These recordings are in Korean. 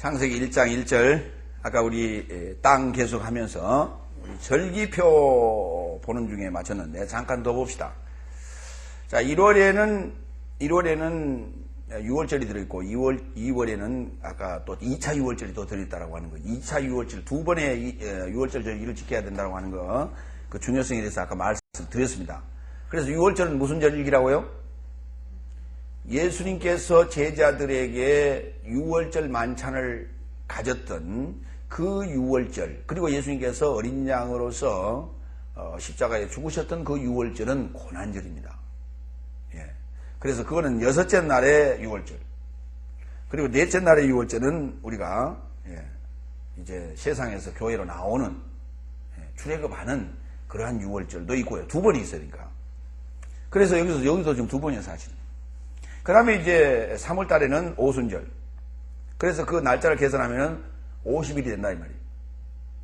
창세기 1장 1절 아까 우리 땅 계속하면서 우리 절기표 보는 중에 마쳤는데 잠깐 더 봅시다. 자, 1월에는 6월절이 들어있고 2월에는 아까 또 2차 6월절이 또 들어있다라고 하는 거. 2차 6월절 두 번의 6월절 절기를 지켜야 된다고 하는 거. 그 중요성에 대해서 아까 말씀드렸습니다. 그래서 6월절은 무슨 절기라고요? 예수님께서 제자들에게 6월절 만찬을 가졌던 그 6월절, 그리고 예수님께서 어린 양으로서 십자가에 죽으셨던 그 6월절은 고난절입니다. 예. 그래서 그거는 여섯째 날의 6월절. 그리고 넷째 날의 6월절은 우리가 이제 세상에서 교회로 나오는 출애굽하는 그러한 6월절도 있고요. 두 번이 있으니까. 그래서 여기서 지금 두 번이에요, 사실. 그 다음에 이제 3월 달에는 오순절. 그래서 그 날짜를 계산하면은 50일이 된다, 이 말이에요.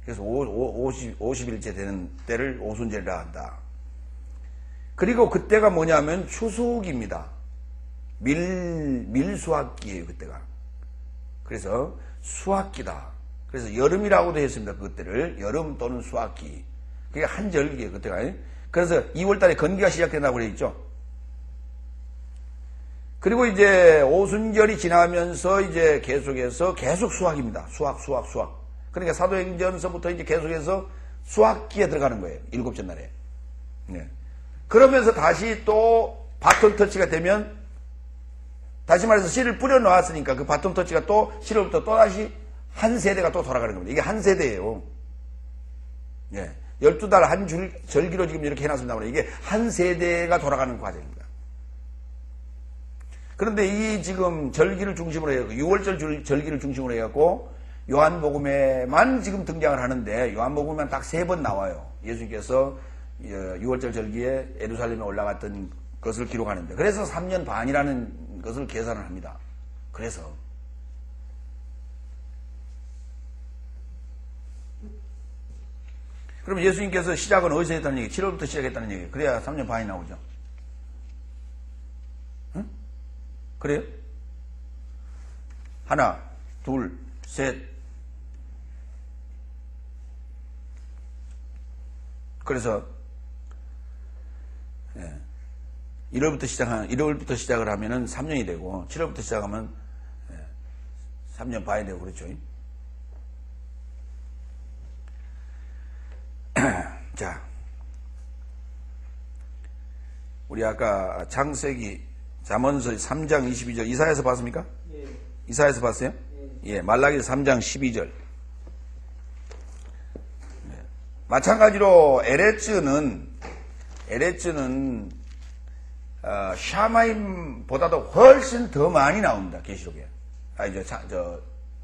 그래서 50일째 되는 때를 오순절이라 한다. 그리고 그때가 뭐냐면 추수기입니다. 밀수확기예요, 그때가. 그래서 수확기다. 그래서 여름이라고도 했습니다, 그때를. 여름 또는 수확기. 그게 한절기예요, 그때가. 그래서 2월 달에 건기가 시작된다고 그랬죠. 그리고 이제 오순절이 지나면서 이제 계속 수확입니다. 수확. 그러니까 사도행전서부터 이제 계속해서 수확기에 들어가는 거예요. 일곱째 날에. 네. 그러면서 다시 또 바톤 터치가 되면, 다시 말해서 씨를 뿌려 놓았으니까 그 바톤 터치가 또 씨로부터 또 다시 한 세대가 또 돌아가는 겁니다. 이게 한 세대예요. 네. 12달 한 절기로 지금 이렇게 해놨습니다. 이게 한 세대가 돌아가는 과정입니다. 그런데 이 지금 절기를 중심으로 해갖고 6월절 절기를 중심으로 해갖고 요한복음에만 지금 등장을 하는데 요한복음에만 딱 3번 나와요. 예수님께서 6월절 절기에 예루살렘에 올라갔던 것을 기록하는데 그래서 3년 반이라는 것을 계산을 합니다. 그래서 그럼 예수님께서 시작은 어디서 했다는 얘기? 7월부터 시작했다는 얘기. 그래야 3년 반이 나오죠. 그래요? 하나, 둘, 셋. 그래서 1월부터 시작을 하면은 3년이 되고 7월부터 시작하면 3년 반이 되고 그렇죠. 자, 우리 아까 창세기 잠언서 3장 22절 이사야에서 봤습니까? 예. 이사야에서 봤어요? 예. 말라기서 3장 12절. 네. 마찬가지로 에레츠는 샤마임보다도 훨씬 더 많이 나옵니다. 계시록에.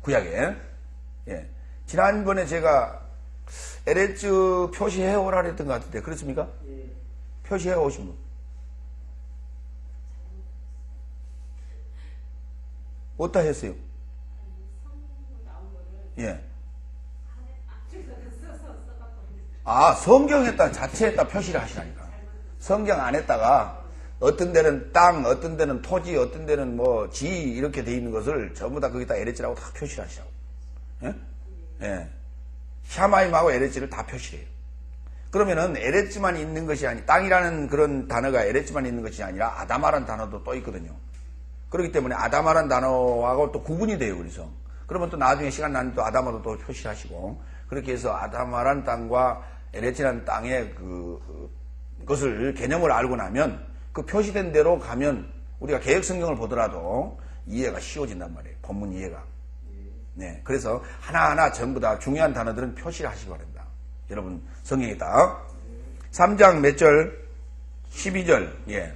구약에. 예. 지난번에 제가 에레츠 표시해 오라 그랬던 것 같은데 그렇습니까? 예. 표시해 오신 분. 어디다 했어요? 예. 아, 성경에다 자체에다 표시를 하시라니까. 성경 안 했다가 어떤 데는 땅, 어떤 데는 토지, 어떤 데는 뭐 지 이렇게 돼 있는 것을 전부 다 거기다 에레츠라고 다 표시를 하시라고. 예? 예. 샤마임하고 에레츠를 다 표시해요. 그러면은 에레츠만 있는 것이 아니, 땅이라는 그런 단어가 에레츠만 있는 것이 아니라 아다마라는 단어도 또 있거든요. 그렇기 때문에 아다마라는 단어하고 또 구분이 돼요. 그래서 그러면 또 나중에 시간 나면 또 아다마도 또 표시하시고 그렇게 해서 아다마라는 땅과 에레츠라는 땅의 그것을 개념을 알고 나면 그 표시된 대로 가면 우리가 개역성경을 보더라도 이해가 쉬워진단 말이에요. 본문 이해가. 네, 그래서 하나하나 전부 다 중요한 단어들은 표시를 하시기 바랍니다. 여러분 성경에다 3장 몇 절? 12절. 예.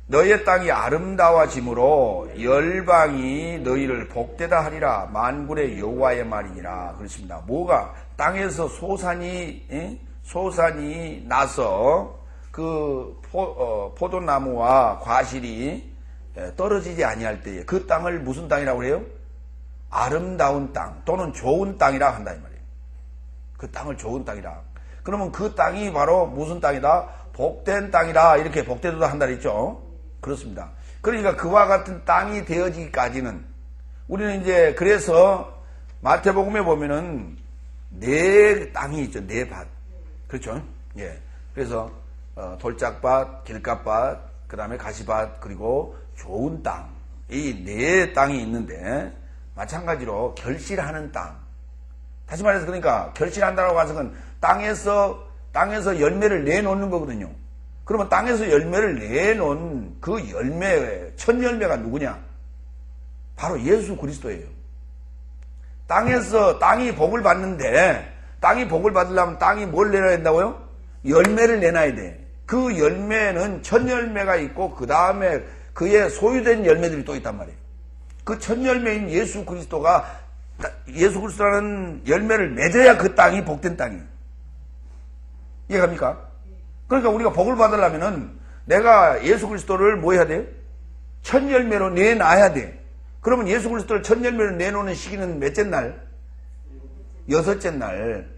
너희의 땅이 아름다워짐으로 열방이 너희를 복되다 하리라. 만군의 여호와의 말이니라. 그렇습니다. 뭐가 땅에서 소산이 나서 그 포도나무와 과실이 떨어지지 아니할 때에 그 땅을 무슨 땅이라고 해요? 아름다운 땅 또는 좋은 땅이라 한다 이 말이에요. 그 땅을 좋은 땅이라. 그러면 그 땅이 바로 무슨 땅이다? 복된 땅이라. 이렇게 복되도다 한다 그랬죠. 그렇습니다. 그러니까 그와 같은 땅이 되어지기까지는 우리는 이제 그래서 마태복음에 보면은 네 땅이 있죠. 네 밭. 그렇죠? 예. 그래서 돌짝밭, 길갓밭, 그 다음에 가시밭, 그리고 좋은 땅. 이 네 땅이 있는데 마찬가지로 결실하는 땅. 다시 말해서 그러니까 결실한다고 해서는 땅에서 열매를 내놓는 거거든요. 그러면 땅에서 열매를 내놓은 그 열매, 첫 열매가 누구냐? 바로 예수 그리스도예요. 땅이 복을 받는데, 땅이 복을 받으려면 땅이 뭘 내놔야 된다고요? 열매를 내놔야 돼. 그 열매는 첫 열매가 있고, 그 다음에 그의 소유된 열매들이 또 있단 말이에요. 그 첫 열매인 예수 그리스도라는 열매를 맺어야 그 땅이 복된 땅이에요. 이해갑니까? 그러니까 우리가 복을 받으려면은 내가 예수 그리스도를 뭐 해야 돼요? 첫 열매로 내놔야 돼. 그러면 예수 그리스도를 첫 열매로 내놓는 시기는 몇째 날? 여섯째 날.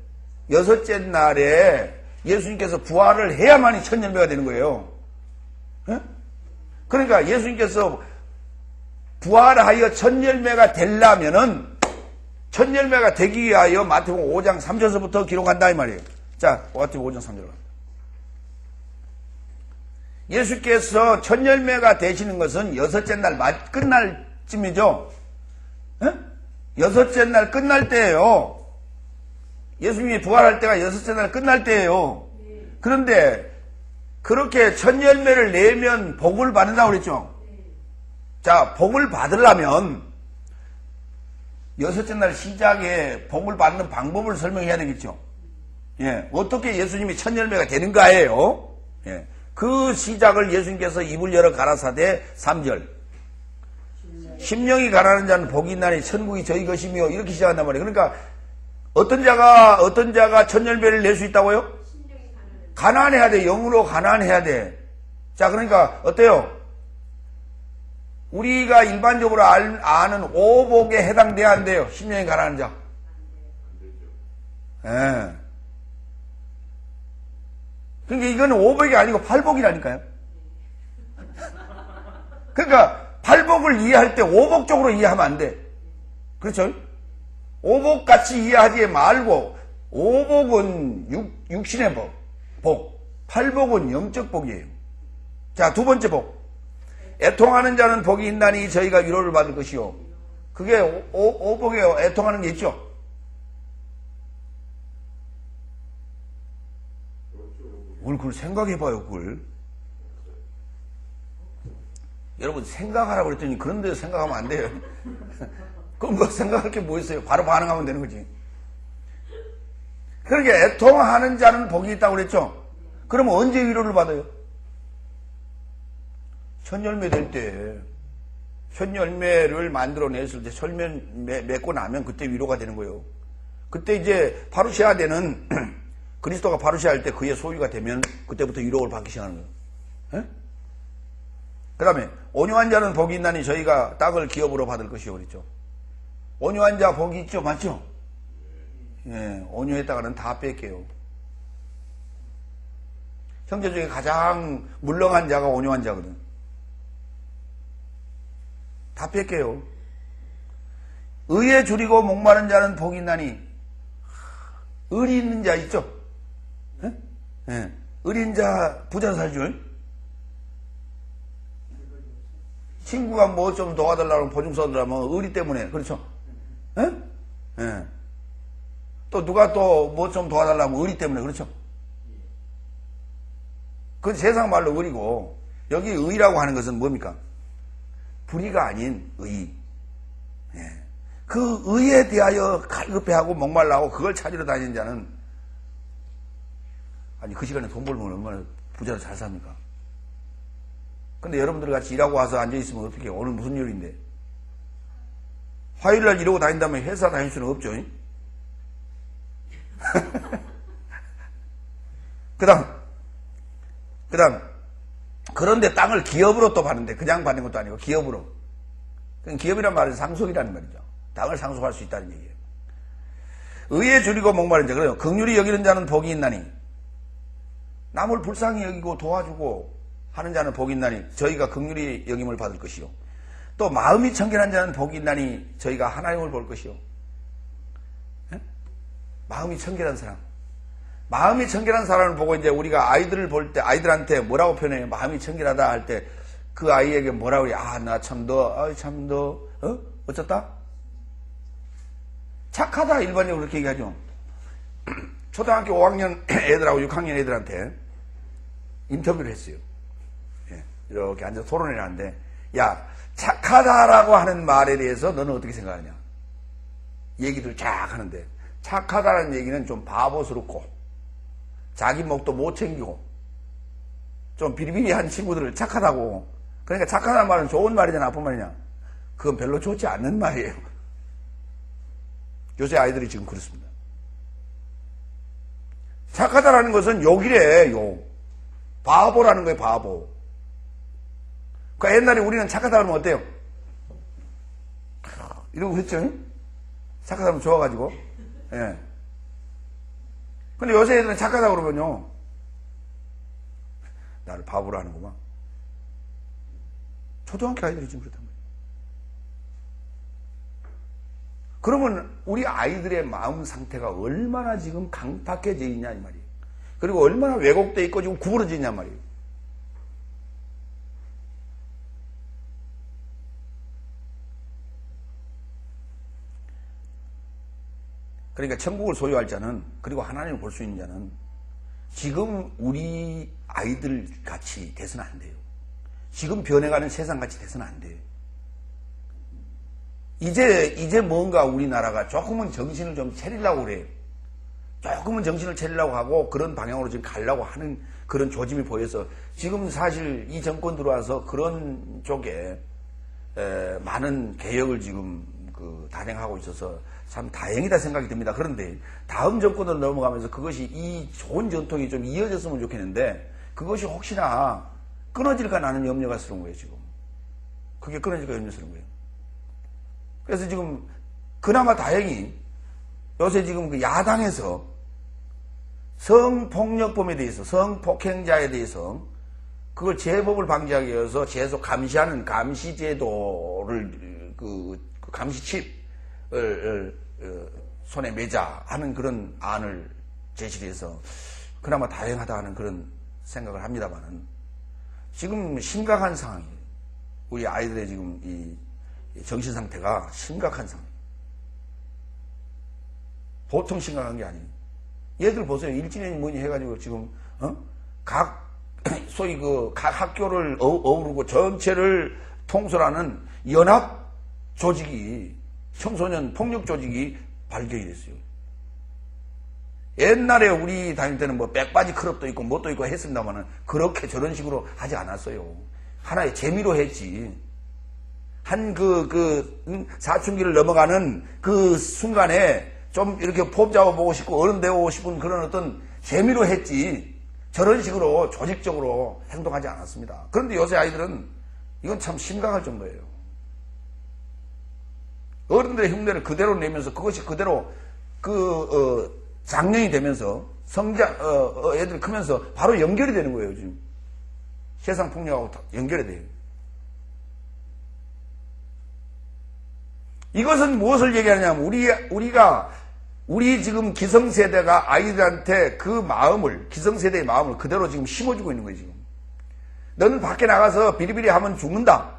여섯째 날에 예수님께서 부활을 해야만이 첫 열매가 되는 거예요. 에? 그러니까 예수님께서 부활하여 첫 열매가 되려면은 첫 열매가 되기 위하여 마태복음 5장 3절서부터 기록한다 이 말이에요. 자, 마태복음 5장 3절. 예수께서 첫 열매가 되시는 것은 여섯째 날 끝날 쯤이죠. 에? 여섯째 날 끝날 때예요. 예수님이 부활할 때가 여섯째 날 끝날 때예요. 그런데 그렇게 첫 열매를 내면 복을 받는다고 그랬죠. 자, 복을 받으려면 여섯째 날 시작에 복을 받는 방법을 설명해야 되겠죠. 예, 어떻게 예수님이 첫 열매가 되는가예요. 예, 그 시작을 예수님께서 입을 열어 가라사대 3절. 심령이 가난한 자는 복이 있나니 천국이 저희 것이며 이렇게 시작한단 말이에요. 그러니까 어떤 자가 첫 열매를 낼 수 있다고요? 가난해야 돼. 영으로 가난해야 돼. 자, 그러니까 어때요? 우리가 일반적으로 아는 오복에 해당돼야 안 돼요. 심령이 가난한 자. 예. 그러니까 이거는 오복이 아니고 팔복이라니까요. 그러니까 팔복을 이해할 때 오복적으로 이해하면 안 돼. 그렇죠? 오복같이 이해하지 말고 오복은 육신의 복, 팔복은 영적 복이에요. 자, 두 번째 복. 애통하는 자는 복이 있나니 저희가 위로를 받을 것이요. 그게 오복이에요. 애통하는 게 있죠. 그걸 생각해봐요. 그걸. 여러분 생각하라고 그랬더니 그런 데서 생각하면 안 돼요. 그럼 뭐 생각할 게 뭐 있어요? 바로 반응하면 되는 거지. 그러니까 애통하는 자는 복이 있다고 그랬죠. 그러면 언제 위로를 받아요? 첫 열매 될 때, 첫 열매를 만들어냈을 때, 첫 열매 맺고 나면 그때 위로가 되는 거예요. 그때 이제 파루시아 되는 그리스도가 파루시아 할 때 그의 소유가 되면 그때부터 위로를 받기 시작하는 거예요. 그 다음에 온유한 자는 복이 있나니 저희가 땅을 기업으로 받을 것이요 그랬죠. 온유한 자 복이 있죠. 맞죠? 예, 온유했다가는 다 뺄게요. 형제 중에 가장 물렁한 자가 온유한 자거든. 다 뺄게요. 의에 줄이고 목마른 자는 복이 있나니 의리 있는 자 있죠? 예? 예. 의리 있는 자 부자 살 줄. 친구가 뭐 좀 도와달라고 보증 서달라면 의리 때문에 그렇죠? 예? 예. 또 누가 또 뭐 좀 도와달라면 의리 때문에 그렇죠? 그 세상 말로 의리고 여기 의라고 하는 것은 뭡니까? 불의가 아닌 의. 예. 그 의에 대하여 갈급해하고 목말라하고 그걸 찾으러 다니는 자는 아니 그 시간에 돈 벌면 얼마나 부자로 잘 삽니까? 근데 여러분들 같이 일하고 와서 앉아있으면 어떻게 해요? 오늘 무슨 요일인데? 화요일날 이러고 다닌다면 회사 다닐 수는 없죠. 그 다음 그런데 땅을 기업으로 또 받는데 그냥 받는 것도 아니고 기업으로. 기업이란 말은 상속이라는 말이죠. 땅을 상속할 수 있다는 얘기예요. 의에 줄이고 목마른 자. 그래요. 긍휼히 여기는 자는 복이 있나니 남을 불쌍히 여기고 도와주고 하는 자는 복이 있나니 저희가 긍휼히 여김을 받을 것이요. 또 마음이 청결한 자는 복이 있나니 저희가 하나님을 볼 것이요. 예? 마음이 청결한 사람. 마음이 청결한 사람을 보고 이제 우리가 아이들을 볼 때 아이들한테 뭐라고 표현해요? 마음이 청결하다 할 때 그 아이에게 뭐라고 해요? 아, 나 참 너, 어쩌다? 착하다. 일반적으로 그렇게 얘기하죠. 초등학교 5학년 애들하고 6학년 애들한테 인터뷰를 했어요. 예, 이렇게 앉아서 토론을 하는데, 야, 착하다라고 하는 말에 대해서 너는 어떻게 생각하냐? 얘기를 쫙 하는데, 착하다는 얘기는 좀 바보스럽고, 자기 목도 못 챙기고, 좀 비리비리한 친구들을 착하다고. 그러니까 착하다는 말은 좋은 말이냐, 나쁜 말이냐? 그건 별로 좋지 않는 말이에요. 요새 아이들이 지금 그렇습니다. 착하다라는 것은 욕이래, 욕. 바보라는 거예요, 바보. 그러니까 옛날에 우리는 착하다 그러면 어때요? 이러고 했죠? 착하다 그러면 좋아가지고. 예. 근데 요새 애들은 착하다 그러면요, 나를 바보로 하는구만. 초등학교 아이들이 지금 그렇단 말이에요. 그러면 우리 아이들의 마음 상태가 얼마나 지금 강팍해져 있냐 이 말이에요. 그리고 얼마나 왜곡되어 있고 지금 구부러져 있냐 말이에요. 그러니까 천국을 소유할 자는, 그리고 하나님을 볼 수 있는 자는 지금 우리 아이들 같이 돼서는 안 돼요. 지금 변해가는 세상 같이 돼서는 안 돼요. 이제 뭔가 우리나라가 조금은 정신을 좀 차리려고 그래요. 조금은 정신을 차리려고 하고 그런 방향으로 지금 가려고 하는 그런 조짐이 보여서 지금 사실 이 정권 들어와서 그런 쪽에 많은 개혁을 지금 단행하고 있어서 참 다행이다 생각이 듭니다. 그런데 다음 정권으로 넘어가면서 그것이 이 좋은 전통이 좀 이어졌으면 좋겠는데 그것이 혹시나 끊어질까 나는 염려가 스러운 거예요, 지금. 그게 끊어질까 염려스러운 거예요. 그래서 지금 그나마 다행히 요새 지금 그 야당에서 성폭력범에 대해서, 성폭행자에 대해서 그걸 재범을 방지하기 위해서 계속 감시하는 감시제도를 감시칩을 손에 매자 하는 그런 안을 제시를 해서 그나마 다행하다 하는 그런 생각을 합니다만은 지금 심각한 상황이에요. 우리 아이들의 지금 이 정신 상태가 심각한 상황이에요. 보통 심각한 게 아니에요. 얘들 보세요. 일진이 뭐니 해가지고 지금 소위 각 학교를 어우르고 전체를 통솔하는 연합 조직이, 청소년 폭력 조직이 발견이 됐어요. 옛날에 우리 다닐 때는 뭐 백바지 클럽도 있고 뭣도 있고 했습니다만은 그렇게 저런 식으로 하지 않았어요. 하나의 재미로 했지. 사춘기를 넘어가는 그 순간에 좀 이렇게 폼 잡아보고 싶고 어른 되고 싶은 그런 어떤 재미로 했지 저런 식으로 조직적으로 행동하지 않았습니다. 그런데 요새 아이들은 이건 참 심각할 정도예요. 어른들의 흉내를 그대로 내면서 그것이 그대로 장년이 되면서 애들이 크면서 바로 연결이 되는 거예요, 지금. 세상 폭력하고 연결이 돼요. 이것은 무엇을 얘기하냐면 우리 지금 기성세대가 아이들한테 그 마음을, 기성세대의 마음을 그대로 지금 심어주고 있는 거예요, 지금. 너는 밖에 나가서 비리비리 하면 죽는다.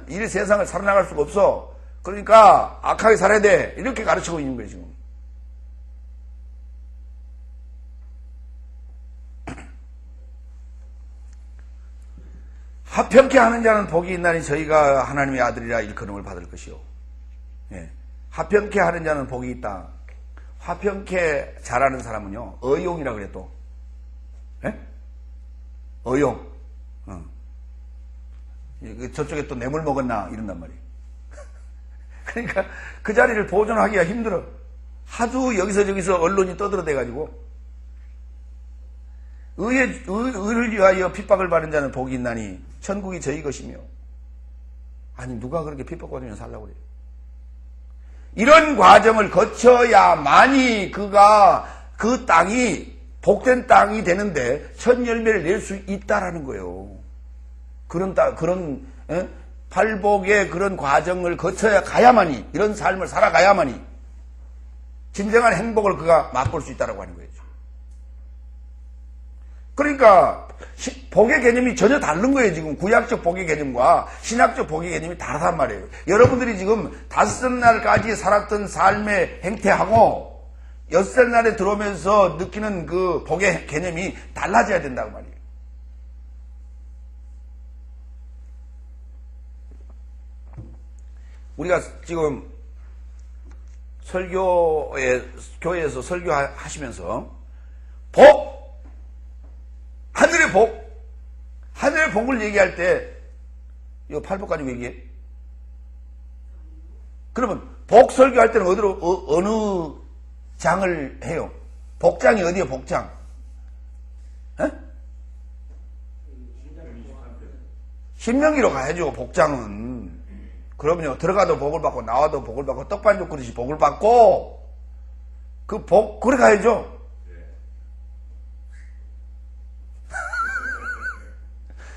이 세상을 살아나갈 수가 없어. 그러니까 악하게 살아야 돼. 이렇게 가르치고 있는 거예요, 지금. 화평케 하는 자는 복이 있나니 저희가 하나님의 아들이라 일컬음을 받을 것이요. 예. 화평케 하는 자는 복이 있다. 화평케 잘하는 사람은요, 어용이라고 그래, 또. 예? 어용. 저쪽에 또 뇌물 먹었나, 이런단 말이에요. 그러니까 그 자리를 보존하기가 힘들어. 하도 여기서 저기서 언론이 떠들어대가지고. 의를 위하여 핍박을 받은 자는 복이 있나니 천국이 저희 것이며. 아니, 누가 그렇게 핍박받으면 살라고 그래요? 이런 과정을 거쳐야만이 그 땅이 복된 땅이 되는데 첫 열매를 낼 수 있다라는 거예요. 그런 팔복의 그런 과정을 거쳐야 가야만이, 이런 삶을 살아가야만이 진정한 행복을 그가 맛볼 수 있다고 하는 거예요. 그러니까 복의 개념이 전혀 다른 거예요. 지금 구약적 복의 개념과 신약적 복의 개념이 다르단 말이에요. 여러분들이 지금 5날까지 살았던 삶의 행태하고 6날에 들어오면서 느끼는 그 복의 개념이 달라져야 된다고 말이에요. 우리가 지금 교회에서 설교하시면서 복! 하늘의 복을 얘기할 때, 이거 팔복 가지고 얘기해? 그러면, 복 설교할 때는 어느 장을 해요? 복장이 어디에요, 복장? 에? 신명기로 가야죠, 복장은. 그러면요, 들어가도 복을 받고, 나와도 복을 받고, 떡반죽 그릇이 복을 받고, 그 복, 그래 가야죠.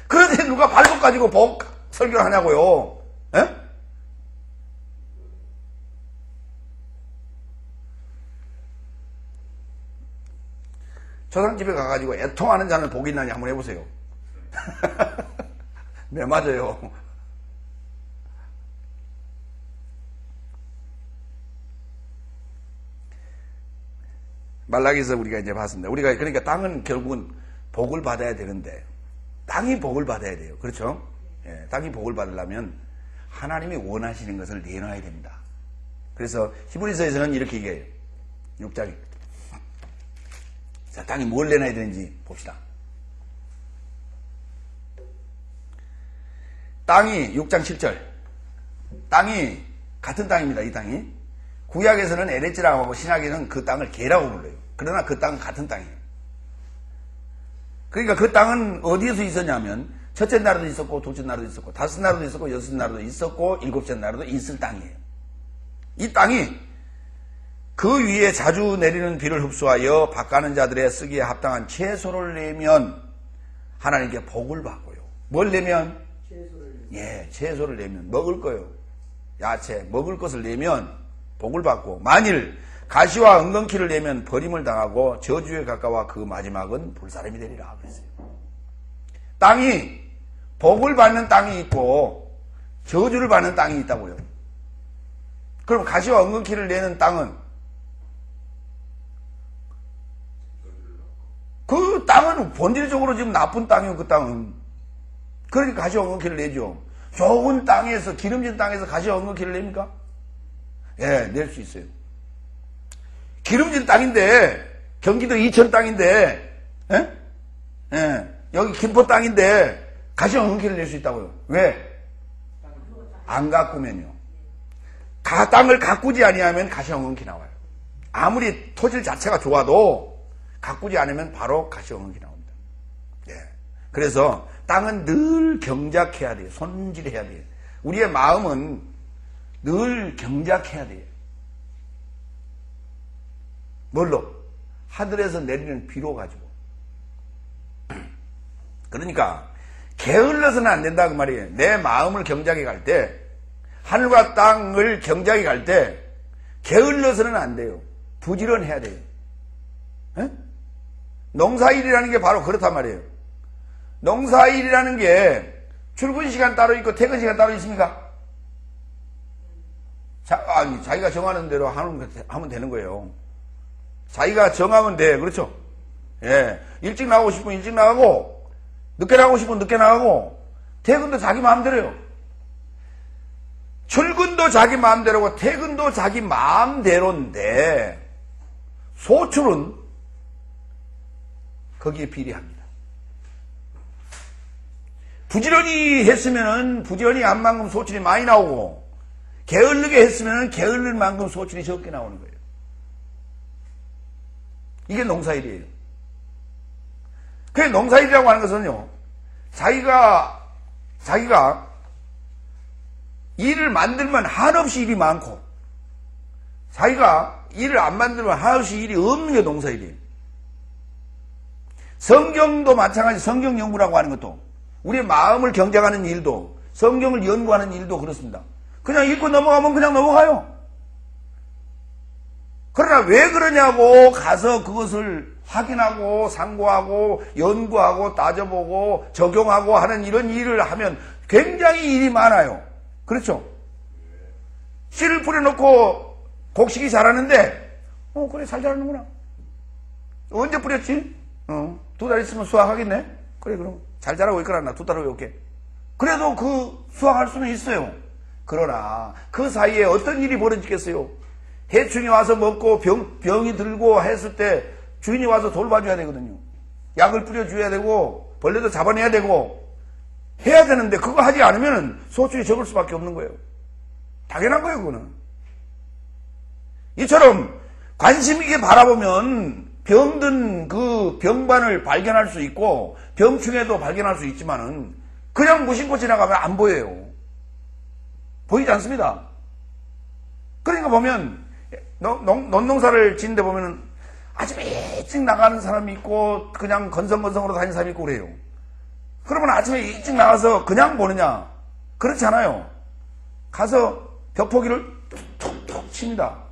그런데 누가 발복 가지고 복 설교를 하냐고요? 에? 조상집에 가가지고 애통하는 자는 복이 있나니 한번 해보세요. 네, 맞아요. 말라기에서 우리가 이제 봤습니다. 우리가 그러니까 땅은 결국은 복을 받아야 되는데, 땅이 복을 받아야 돼요. 그렇죠? 예, 땅이 복을 받으려면 하나님이 원하시는 것을 내놔야 됩니다. 그래서 히브리서에서는 이렇게 얘기해요. 6장에. 자, 땅이 뭘 내놔야 되는지 봅시다. 땅이 6장 7절. 땅이 같은 땅입니다. 이 땅이. 구약에서는 에레츠라고 하고 신약에는 그 땅을 게라고 불러요. 그러나 그 땅은 같은 땅이에요. 그러니까 그 땅은 어디에서 있었냐면 첫째 날에도 있었고 둘째 날에도 있었고 다섯 날에도 있었고 여섯 날에도 있었고 일곱째 날에도 있을 땅이에요. 이 땅이 그 위에 자주 내리는 비를 흡수하여 밭가는 자들의 쓰기에 합당한 채소를 내면 하나님께 복을 받고요. 뭘 내면? 채소를 내면 먹을 거요. 야채 먹을 것을 내면 복을 받고, 만일 가시와 엉겅퀴를 내면 버림을 당하고 저주에 가까워 그 마지막은 불사름이 되리라 그랬어요. 땅이 복을 받는 땅이 있고 저주를 받는 땅이 있다고요. 그럼 가시와 엉겅퀴를 내는 땅은, 그 땅은 본질적으로 지금 나쁜 땅이에요. 그 땅은. 그러니까 가시와 엉겅퀴를 내죠. 좋은 땅에서, 기름진 땅에서 가시와 엉겅퀴를 냅니까? 예, 낼 수 있어요. 기름진 땅인데, 경기도 이천 땅인데, 여기 김포 땅인데, 가시와 엉겅퀴를 낼 수 있다고요. 왜? 안 가꾸면요. 땅을 가꾸지 아니하면 가시와 엉겅퀴 나와요. 아무리 토질 자체가 좋아도, 가꾸지 않으면 바로 가시와 엉겅퀴 나옵니다. 예. 그래서, 땅은 늘 경작해야 돼요. 손질해야 돼요. 우리의 마음은 늘 경작해야 돼요. 뭘로? 하늘에서 내리는 비로 가지고. 그러니까 게을러서는 안 된다 그 말이에요. 내 마음을 경작해 갈 때, 하늘과 땅을 경작해 갈 때 게을러서는 안 돼요. 부지런해야 돼요. 에? 농사일이라는 게 바로 그렇단 말이에요. 농사일이라는 게 출근 시간 따로 있고 퇴근 시간 따로 있습니까? 자기가 정하는 대로 하면 되는 거예요. 자기가 정하면 돼. 그렇죠? 예. 일찍 나가고 싶으면 일찍 나가고, 늦게 나가고 싶으면 늦게 나가고, 퇴근도 자기 마음대로요. 출근도 자기 마음대로고, 퇴근도 자기 마음대로인데, 소출은 거기에 비례합니다. 부지런히 했으면은 부지런히 한 만큼 소출이 많이 나오고, 게을르게 했으면은 게을를 만큼 소출이 적게 나오는 거예요. 이게 농사일이에요. 그 농사일이라고 하는 것은요, 자기가 일을 만들면 한없이 일이 많고, 자기가 일을 안 만들면 한없이 일이 없는 게 농사일이에요. 성경도 마찬가지. 성경 연구라고 하는 것도, 우리의 마음을 경작하는 일도 성경을 연구하는 일도 그렇습니다. 그냥 읽고 넘어가면 그냥 넘어가요. 그러나 왜 그러냐고 가서 그것을 확인하고 상고하고 연구하고 따져보고 적용하고 하는 이런 일을 하면 굉장히 일이 많아요. 그렇죠? 씨를 뿌려놓고 곡식이 자라는데 그래 잘 자라는구나. 언제 뿌렸지? 2달 있으면 수확하겠네? 그래 그럼 잘 자라고 있거나 2달 후에 올게. 그래도 그 수확할 수는 있어요. 그러나 그 사이에 어떤 일이 벌어지겠어요? 해충이 와서 먹고 병이 들고 했을 때 주인이 와서 돌봐줘야 되거든요. 약을 뿌려줘야 되고 벌레도 잡아내야 되고 해야 되는데 그거 하지 않으면 소출이 적을 수밖에 없는 거예요. 당연한 거예요, 그거는. 이처럼 관심 있게 바라보면 병든 그 병반을 발견할 수 있고 병충해도 발견할 수 있지만은 그냥 무심코 지나가면 안 보여요. 보이지 않습니다. 그러니까 보면 논농사를 짓는데 보면은 아침에 일찍 나가는 사람이 있고 그냥 건성건성으로 다니는 사람이 있고 그래요. 그러면 아침에 일찍 나가서 그냥 보느냐? 그렇지 않아요. 가서 벼포기를 툭툭 칩니다.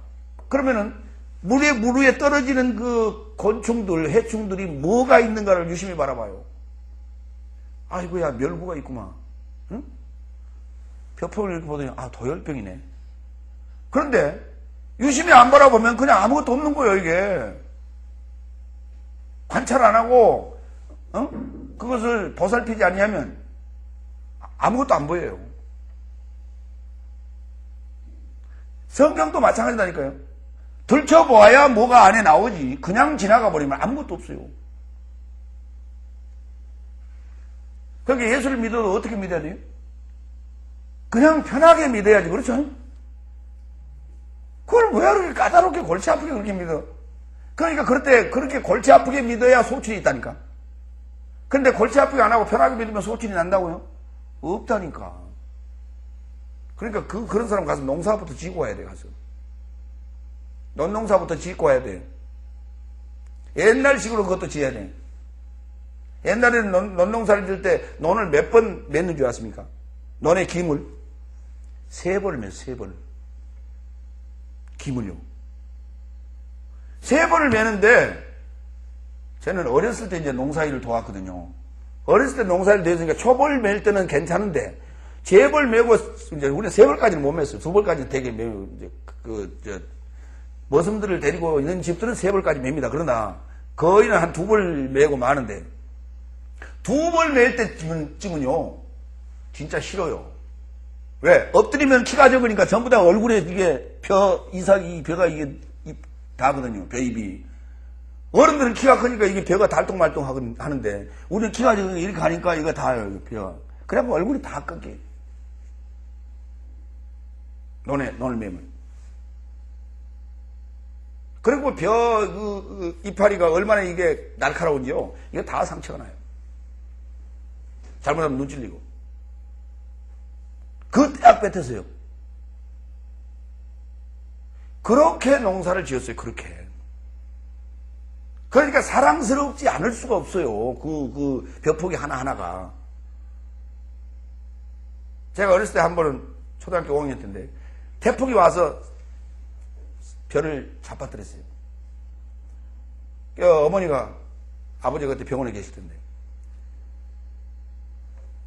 그러면은 물 위에 떨어지는 그 곤충들, 해충들이 뭐가 있는가를 유심히 바라봐요. 아이고야, 멸구가 있구만. 응? 벼포기를 이렇게 보더니 도열병이네. 그런데 유심히 안 바라보면 그냥 아무것도 없는 거예요, 이게. 관찰 안 하고 그것을 보살피지 아니하면 아무것도 안 보여요. 성경도 마찬가지다니까요. 들춰보아야 뭐가 안에 나오지. 그냥 지나가 버리면 아무것도 없어요. 그러니까 예수를 믿어도 어떻게 믿어야 돼요? 그냥 편하게 믿어야지. 그렇죠? 그걸 왜 그렇게 까다롭게 골치 아프게 그렇게 믿어? 그러니까 그럴 때 그렇게 골치 아프게 믿어야 소출이 있다니까. 그런데 골치 아프게 안 하고 편하게 믿으면 소출이 난다고요? 없다니까. 그러니까 그런 사람 가서 농사부터 짓고 와야 돼, 가서. 논농사부터 짓고 와야 돼. 옛날식으로 그것도 지어야 돼. 옛날에는 논농사를 지을 때 논을 몇 번 맺는 줄 아십니까? 논의 김을 3번을 맺어요, 3번. 김을요. 3번을 매는데, 저는 어렸을 때 이제 농사일을 도왔거든요. 어렸을 때 농사일 도했으니까 초벌 맬 때는 괜찮은데, 재벌 매고, 이제 우리는 3벌까지는 못 맸어요. 2벌까지는 되게 매우, 이제, 머슴들을 데리고 있는 집들은 3벌까지 맵니다. 그러나, 거의는 한 2벌 매고 마는데, 2벌 맬 때쯤은요, 진짜 싫어요. 왜? 엎드리면 키가 적으니까 전부 다 얼굴에 이게 이 벼가 이게 다거든요. 벼입이. 어른들은 키가 크니까 이게 벼가 달동말동 하는데, 우리는 키가 적으니까 이렇게 가니까 이거 다 벼가. 그래갖고 얼굴이 다 꺾여. 논을 매면. 그리고 이파리가 얼마나 이게 날카로운지요. 이거 다 상처가 나요. 잘못하면 눈 찔리고. 딱 뱉었어요. 그렇게 농사를 지었어요. 그렇게. 그러니까 사랑스럽지 않을 수가 없어요. 그 벼포기 하나하나가. 제가 어렸을 때 한 번은 초등학교 5학년 때인데 태풍이 와서 벼를 잡아뜨렸어요. 어머니가 아버지가 그때 병원에 계실 텐데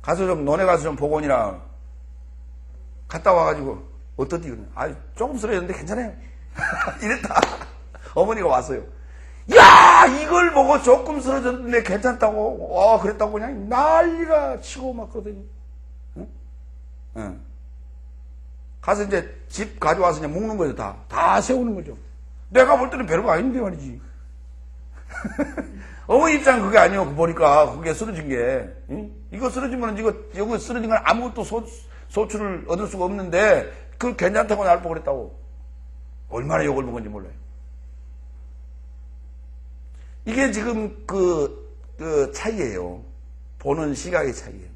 가서 좀 논에 가서 좀 보고 오니라. 갔다 와가지고 어떻디? 조금 쓰러졌는데 괜찮아요. 이랬다. 어머니가 왔어요. 야, 이걸 보고 조금 쓰러졌는데 괜찮다고 그랬다고 그냥 난리가 치고 막거든요. 응? 가서 이제 집 가져와서 그냥 묶는 거죠. 다 세우는 거죠. 내가 볼 때는 별거 아닌데 말이지. 어머니 입장은 그게 아니에요. 보니까 그게 쓰러진 게. 응? 이거 쓰러지면 이거 쓰러진 건 아무것도 소출을 얻을 수가 없는데 그 괜찮다고 날 보고 그랬다고. 얼마나 욕을 먹은지 몰라요. 이게 지금 그 차이예요. 보는 시각의 차이예요.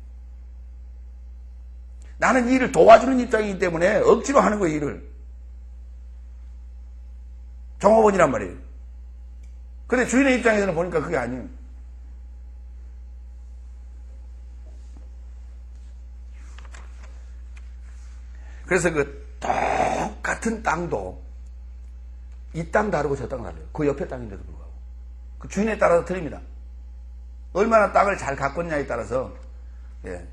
나는 이 일을 도와주는 입장이기 때문에 억지로 하는 거예요, 일을. 종업원이란 말이에요. 근데 주인의 입장에서는 보니까 그게 아니에요. 그래서 그 똑같은 땅도 이 땅 다르고 저 땅 다르요. 그 옆에 땅인데도 불구하고. 그 주인에 따라서 틀립니다. 얼마나 땅을 잘 가꿨냐에 따라서. 예.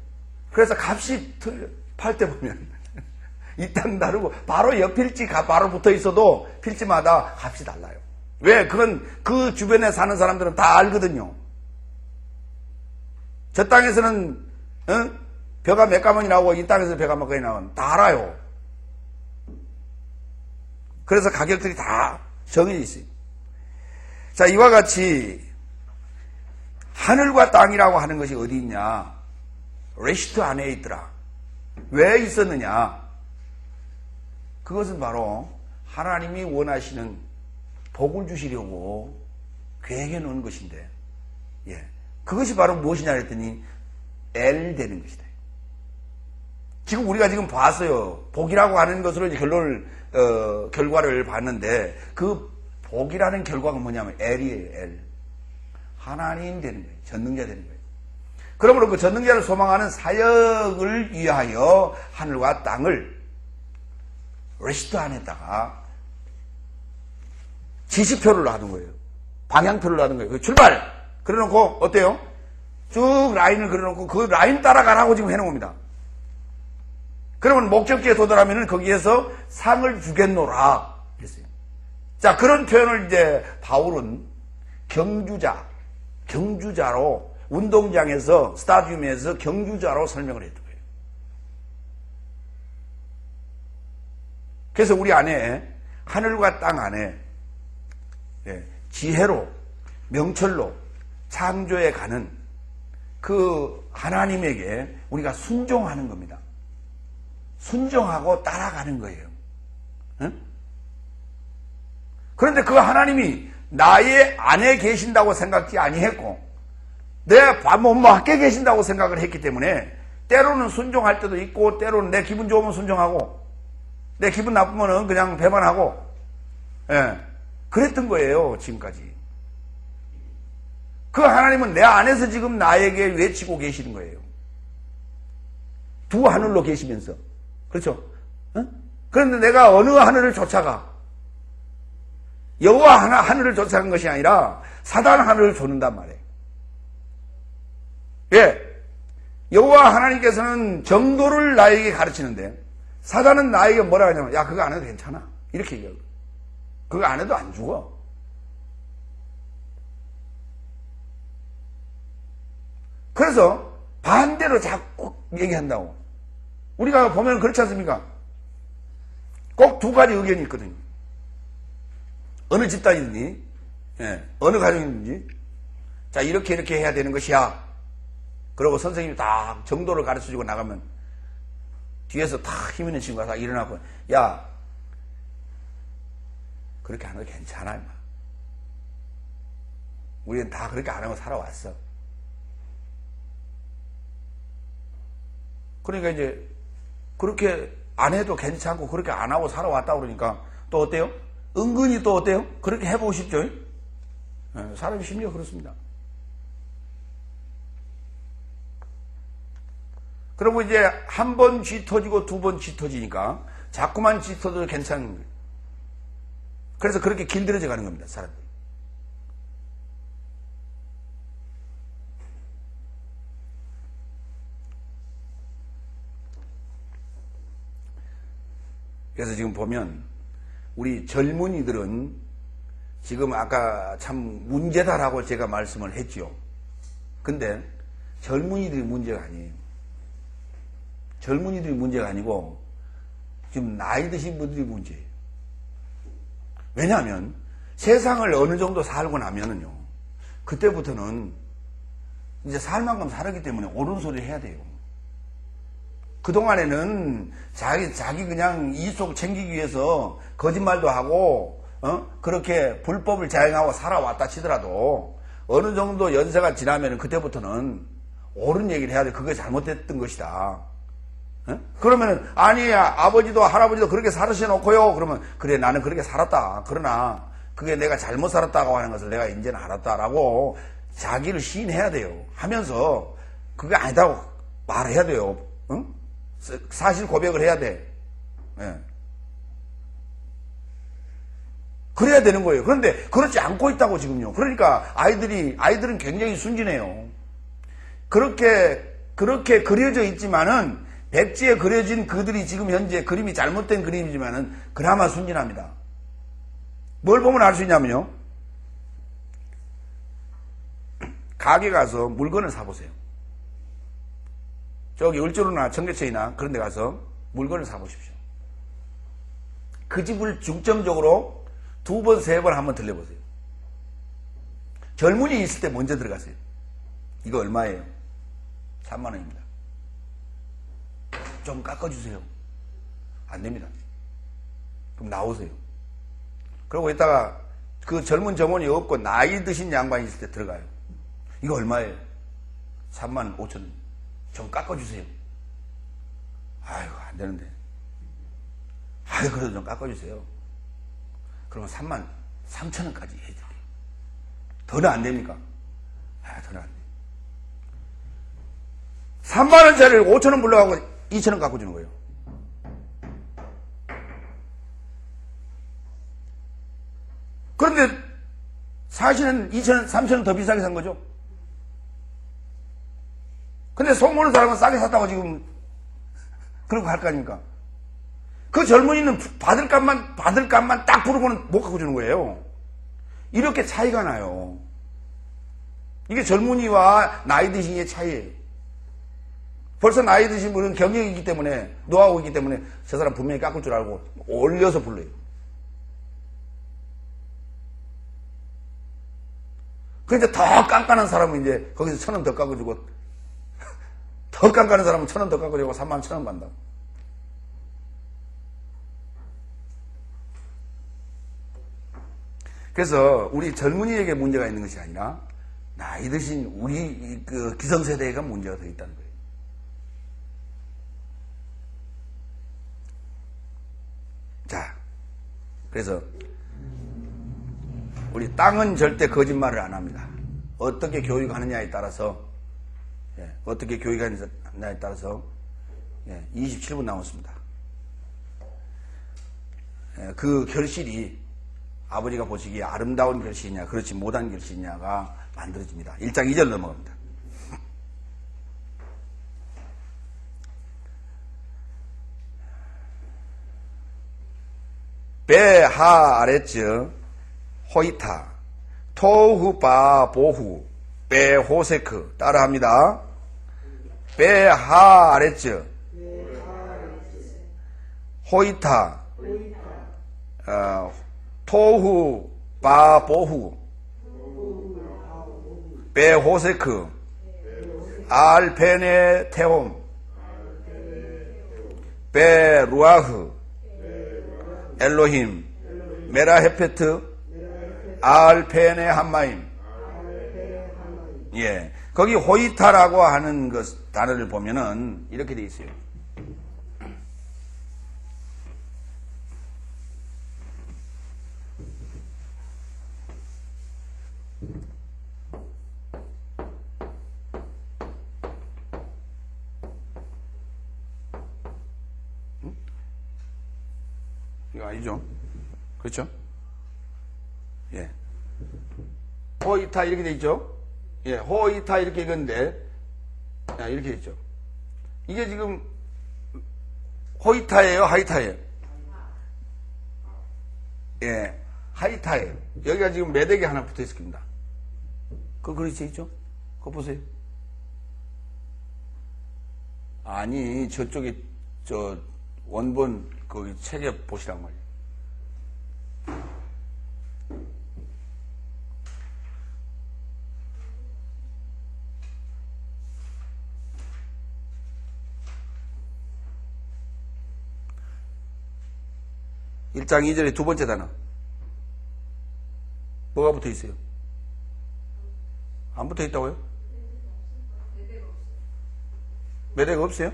그래서 값이 틀려. 팔 때 보면. 이 땅 다르고 바로 옆 필지가 바로 붙어 있어도 필지마다 값이 달라요. 왜? 그건 그 주변에 사는 사람들은 다 알거든요. 저 땅에서는 벼가 몇 가마니 나오고 이 땅에서 벼가 몇 가마니 나오고 다 알아요. 그래서 가격들이 다 정해져 있어요. 자, 이와 같이 하늘과 땅이라고 하는 것이 어디 있냐? 레시트 안에 있더라. 왜 있었느냐? 그것은 바로 하나님이 원하시는 복을 주시려고 계획해 놓은 것인데, 예. 그것이 바로 무엇이냐 했더니 L 되는 것이다. 지금 우리가 지금 봤어요. 복이라고 하는 것으로 이제 결과를 봤는데 그 복이라는 결과가 뭐냐면 L이에요. L. 하나님 되는 거예요. 전능자 되는 거예요. 그러므로 그 전능자를 소망하는 사역을 위하여 하늘과 땅을 레시트 안에다가 지시표를 놔둔 거예요. 방향표를 놔둔 거예요. 출발! 그래놓고 어때요? 쭉 라인을 그려놓고 그 라인 따라가라고 지금 해놓은 겁니다. 그러면 목적지에 도달하면 거기에서 상을 주겠노라 했어요. 자, 그런 표현을 이제 바울은 경주자로 운동장에서 스타디움에서 경주자로 설명을 했던 거예요. 그래서 우리 안에 하늘과 땅 안에 지혜로 명철로 창조에 가는 그 하나님에게 우리가 순종하는 겁니다. 순종하고 따라가는 거예요. 응? 그런데 그 하나님이 나의 안에 계신다고 생각지 아니했고 내 몸 밖에 계신다고 생각을 했기 때문에 때로는 순종할 때도 있고 때로는 내 기분 좋으면 순종하고 내 기분 나쁘면 그냥 배반하고 그랬던 거예요. 지금까지. 그 하나님은 내 안에서 지금 나에게 외치고 계시는 거예요. 두 하늘로 계시면서. 그렇죠? 그런데 내가 어느 하늘을 쫓아가? 여호와 하늘을 쫓아간 것이 아니라 사단 하늘을 쫓는단 말이에요. 예. 여호와 하나님께서는 정도를 나에게 가르치는데 사단은 나에게 뭐라 하냐면 야 그거 안 해도 괜찮아. 이렇게 얘기해요. 그거 안 해도 안 죽어. 그래서 반대로 자꾸 얘기한다고. 우리가 보면 그렇지 않습니까? 꼭 두 가지 의견이 있거든요. 어느 집단이든지, 어느 가정이든지, 자, 이렇게 해야 되는 것이야. 그러고 선생님이 딱 정도를 가르쳐주고 나가면, 뒤에서 탁 힘 있는 친구가 딱 일어나고, 야, 그렇게 안 해도 괜찮아, 임마. 우리는 다 그렇게 안 하고 살아왔어. 그러니까 이제, 그렇게 안 해도 괜찮고 그렇게 안 하고 살아왔다 그러니까 또 어때요? 은근히 또 어때요? 그렇게 해보고 싶죠? 사람의 심리가 그렇습니다. 그리고 이제 한 번 쥐 터지고 두 번 쥐 터지니까 자꾸만 쥐 터져도 괜찮은 거예요. 그래서 그렇게 길들여져 가는 겁니다. 사람들이. 그래서 지금 보면 우리 젊은이들은 지금 아까 참 문제다라고 제가 말씀을 했죠. 근데 젊은이들이 문제가 아니에요. 젊은이들이 문제가 아니고 지금 나이 드신 분들이 문제예요. 왜냐하면 세상을 어느 정도 살고 나면은요, 그때부터는 이제 살 만큼 살았기 때문에 옳은 소리를 해야 돼요. 그동안에는 자기 그냥 이속 챙기기 위해서 거짓말도 하고, 그렇게 불법을 자행하고 살아왔다 치더라도 어느 정도 연세가 지나면 그때부터는 옳은 얘기를 해야 돼. 그게 잘못됐던 것이다. 그러면은, 아니야, 아버지도 할아버지도 그렇게 살으셔놓고요. 그러면, 그래, 나는 그렇게 살았다. 그러나, 그게 내가 잘못 살았다고 하는 것을 내가 이제는 알았다라고 자기를 시인해야 돼요. 하면서, 그게 아니다고 말해야 돼요. 응? 사실 고백을 해야 돼. 예. 그래야 되는 거예요. 그런데 그렇지 않고 있다고 지금요. 그러니까 아이들은 굉장히 순진해요. 그렇게 그려져 있지만은 백지에 그려진 그들이 지금 현재 그림이 잘못된 그림이지만은 그나마 순진합니다. 뭘 보면 알 수 있냐면요. 가게 가서 물건을 사보세요. 저기 을지로나 청계천이나 그런 데 가서 물건을 사보십시오. 그 집을 중점적으로 2번, 3번 한번 들려보세요. 젊은이 있을 때 먼저 들어가세요. 이거 얼마예요? 3만 원입니다. 좀 깎아주세요. 안 됩니다. 그럼 나오세요. 그러고 있다가 그 젊은 점원이 없고 나이 드신 양반이 있을 때 들어가요. 이거 얼마예요? 3만 5천 원. 좀 깎아주세요. 아이고, 안 되는데. 아유, 그래도 좀 깎아주세요. 그러면 3만 3천 원까지 해드려요. 더는 안 됩니까? 아, 더는 안 돼요. 3만 원짜리를 5천 원 불러가고 2천 원 갖고 주는 거예요. 그런데 사실은 2천 원, 3천 원 더 비싸게 산 거죠. 근데 속모는 사람은 싸게 샀다고 지금 그런 거 할 거 아닙니까? 그 젊은이는 받을 값만 딱 부르고는 못 갖고 주는 거예요. 이렇게 차이가 나요. 이게 젊은이와 나이 드신의 차이예요. 벌써 나이 드신 분은 경력이 있기 때문에, 노하우가 있기 때문에 저 사람 분명히 깎을 줄 알고 올려서 불러요. 그런데 더 깐깐한 사람은 이제 거기서 1,000원 더 깎아주고, 더 깐깐한 사람은 1,000원 더 깎아주고 3만 1,000원 받는다. 그래서 우리 젊은이에게 문제가 있는 것이 아니라 나이 드신 우리 그 기성세대가 문제가 더 있다는 거예요. 자, 그래서 우리 땅은 절대 거짓말을 안 합니다. 어떻게 교육하느냐에 따라서, 어떻게 교육하느냐에 따라서 27분 남았습니다. 그 결실이 아버지가 보시기에 아름다운 결실이냐 그렇지 못한 결실이냐가 만들어집니다. 1장 2절 넘어갑니다. 베하 아레츠 호이타 토후바 보후 베호세크 따라합니다. 베하 아레츠 호이타 토후 바보후 베호세크 알페네 테홈 베루아흐 엘로힘 메라헤페트 알페네 함마임. 예, 거기 호이타라고 하는 그 단어를 보면은 이렇게 돼 있어요. 이거 아니죠? 그렇죠? 예. 호이타 이렇게 돼 있죠? 예, 호이타 이렇게 읽었는데, 이렇게 돼 있죠? 이게 지금 호이타예요, 하이타예요? 예, 하이타예요. 여기가 지금 매대기 하나 붙어 있을 겁니다. 그거 그렇지 있죠? 그거 보세요. 아니, 저쪽에 저 원본 거기 책에 보시란 말이에요. (1장 2절의) 두 번째 단어 뭐가 붙어 있어요? 안 붙어 있다고요? 매대가 없어요?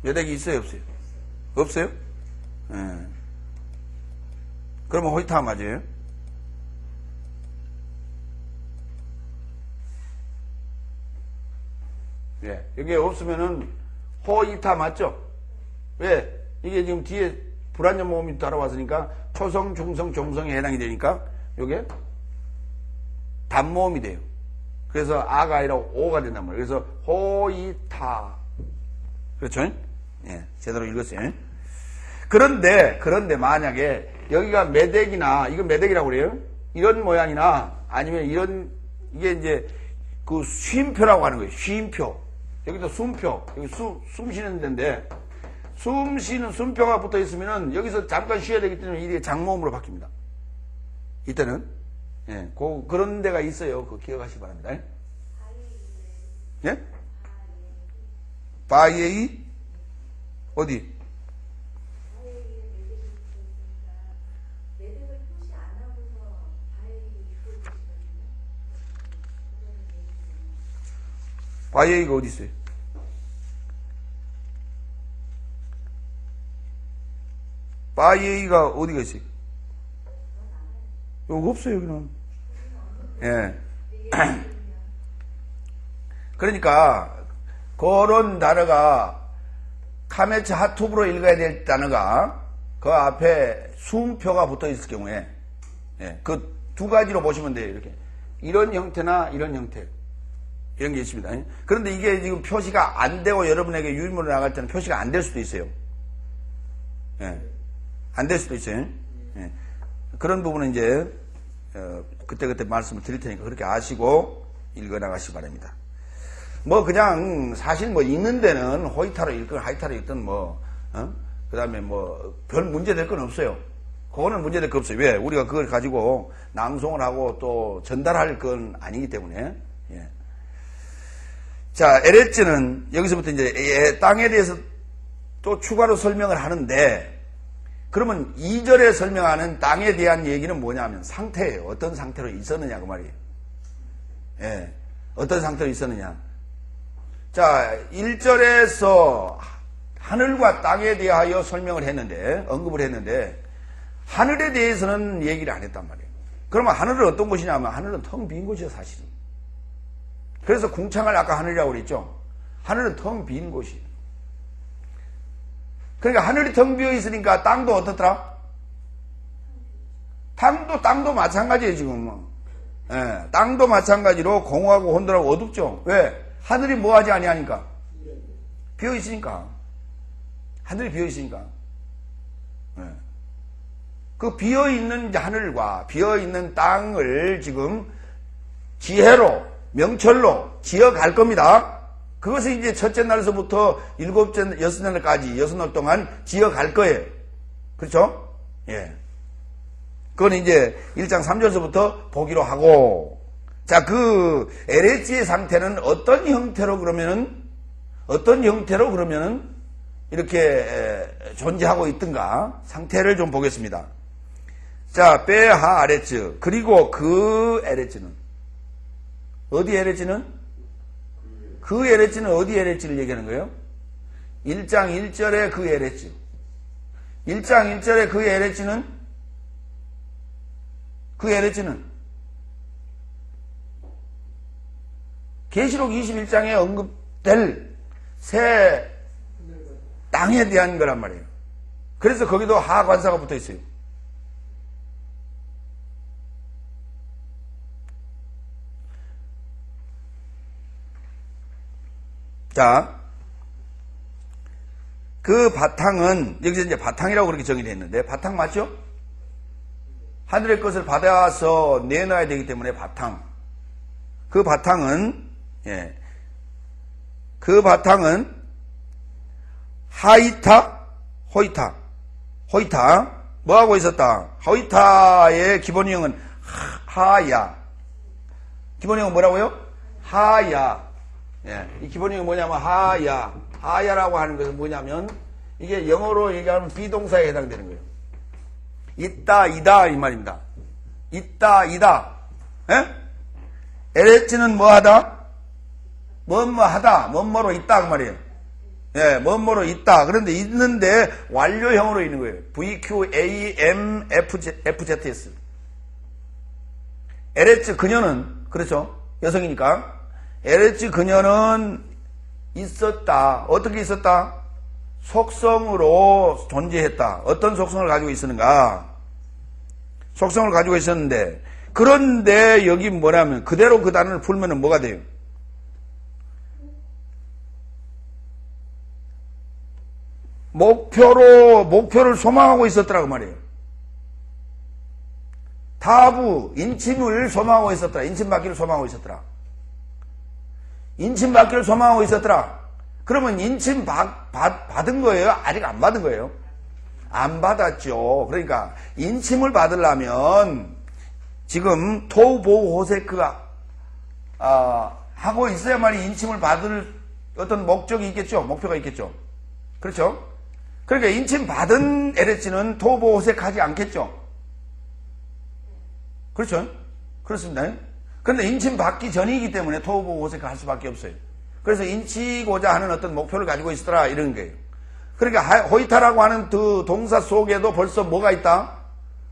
매대기 있어요, 없어요? 없어요? 예. 그러면 호이타 맞아요? 예. 여기 없으면은 호이타 맞죠? 왜? 이게 지금 뒤에 불완전 모음이 따라왔으니까 초성, 중성, 종성에 해당이 되니까 요게 단모음이 돼요. 그래서 아가 아니라 오가 된단 말이에요. 그래서 호이타. 그렇죠? 예, 제대로 읽었어요. 그런데 만약에 여기가 매댁이나, 이건 매댁이라고 그래요. 이런 모양이나 아니면 이런, 이게 이제 그 쉼표라고 하는 거예요. 쉼표. 여기도 숨표. 여기 숨 쉬는 데인데, 숨 쉬는 숨표가 붙어 있으면은 여기서 잠깐 쉬어야 되기 때문에 이게 장모음으로 바뀝니다. 이때는. 예, 그런 데가 있어요. 그거 기억하시기 바랍니다. 예? 바이에이? 어디? 바이에이가 어디 있어요? 바이에이가 어디가 있어요? 여기 없어요, 여기는. 예. 그러니까, 그런 단어가, 카메츠 하투브로 읽어야 될 단어가, 그 앞에 숨표가 붙어 있을 경우에, 예. 그 두 가지로 보시면 돼요, 이렇게. 이런 형태나 이런 형태. 이런 게 있습니다. 그런데 이게 지금 표시가 안 되고 여러분에게 유인물을 나갈 때는 표시가 안 될 수도 있어요. 예. 안 될 수도 있어요. 예. 그런 부분은 이제, 그때그때 말씀을 드릴 테니까 그렇게 아시고 읽어 나가시기 바랍니다. 뭐 그냥 사실 뭐 읽는 데는 호이타로 읽든 하이타로 읽든 그 다음에 뭐 별 문제 될 건 없어요. 그거는 문제 될 거 없어요. 왜? 우리가 그걸 가지고 낭송을 하고 또 전달할 건 아니기 때문에. 예. 자, 에레츠는 여기서부터 이제 땅에 대해서 또 추가로 설명을 하는데, 그러면 2절에 설명하는 땅에 대한 얘기는 뭐냐면 상태예요. 어떤 상태로 있었느냐 그 말이에요. 예, 어떤 상태로 있었느냐. 자, 1절에서 하늘과 땅에 대하여 설명을 했는데, 언급을 했는데, 하늘에 대해서는 얘기를 안 했단 말이에요. 그러면 하늘은 어떤 곳이냐면 하늘은 텅 빈 곳이에요, 사실은. 그래서 궁창을 아까 하늘이라고 그랬죠. 하늘은 텅 빈 곳이에요. 그러니까 하늘이 텅 비어 있으니까 땅도 어떻더라? 땅도 마찬가지예요, 지금. 예, 땅도 마찬가지로 공허하고 혼돈하고 어둡죠. 왜? 하늘이 뭐하지 아니하니까? 비어 있으니까. 하늘이 비어 있으니까. 예. 그 비어 있는 하늘과 비어 있는 땅을 지금 지혜로, 명철로 지어갈 겁니다. 그것을 이제 첫째 날서부터 일곱째, 여섯 날까지, 6날 동안 지어갈 거예요. 그렇죠? 예. 그건 이제 1장 3절서부터 보기로 하고, 자, 그 LH의 상태는 어떤 형태로 그러면은 이렇게 존재하고 있던가 상태를 좀 보겠습니다. 자, 베하 아레츠. 그리고 그 LH는 어디 LH는? 그 LH는 어디 LH를 얘기하는 거예요? 1장 1절의 그 LH. 1장 1절의 그 LH는 계시록 21장에 언급될 새 땅에 대한 거란 말이에요. 그래서 거기도 하관사가 붙어 있어요. 자, 그 바탕은, 여기서 이제 바탕이라고 그렇게 정의되어 있는데, 바탕 맞죠? 하늘의 것을 받아서 내놔야 되기 때문에 바탕. 그 바탕은, 예. 그 바탕은, 하이타, 호이타. 뭐하고 있었다? 호이타의 기본형은 하야. 기본형은 뭐라고요? 하야. 예, 이 기본형이 뭐냐면 하야라고 하는 것은 뭐냐면 이게 영어로 얘기하면 비동사에 해당되는 거예요. 있다, 이다 이 말입니다. 있다, 이다. 예? LH는 뭐하다? 뭐뭐하다, 뭐뭐로 있다 그 말이에요. 예, 뭐뭐로 있다. 그런데 있는데 완료형으로 있는 거예요. VQAMFZS. LH 그녀는 그렇죠. 여성이니까. LH 그녀는 있었다. 어떻게 있었다? 속성으로 존재했다. 어떤 속성을 가지고 있었는가? 속성을 가지고 있었는데, 그런데 여기 뭐냐면 그대로 그 단어를 풀면은 뭐가 돼요? 목표를 소망하고 있었더라 그 말이에요. 타부, 인침을 소망하고 있었더라. 인침받기를 소망하고 있었더라. 인침받기를 소망하고 있었더라. 그러면 인침 받은 거예요? 아직 안 받은 거예요? 안 받았죠. 그러니까 인침을 받으려면 지금 토우보우 호세크가 하고 있어야만이 인침을 받을 어떤 목적이 있겠죠. 목표가 있겠죠. 그렇죠? 그러니까 인침 받은 LH는 토우보우 호세크 하지 않겠죠. 그렇죠? 그렇습니다. 그런데 인침 받기 전이기 때문에 토우보우 호세크 할 수밖에 없어요. 그래서 인치고자 하는 어떤 목표를 가지고 있더라 이런 거예요. 그러니까 호이타라고 하는 그 동사 속에도 벌써 뭐가 있다?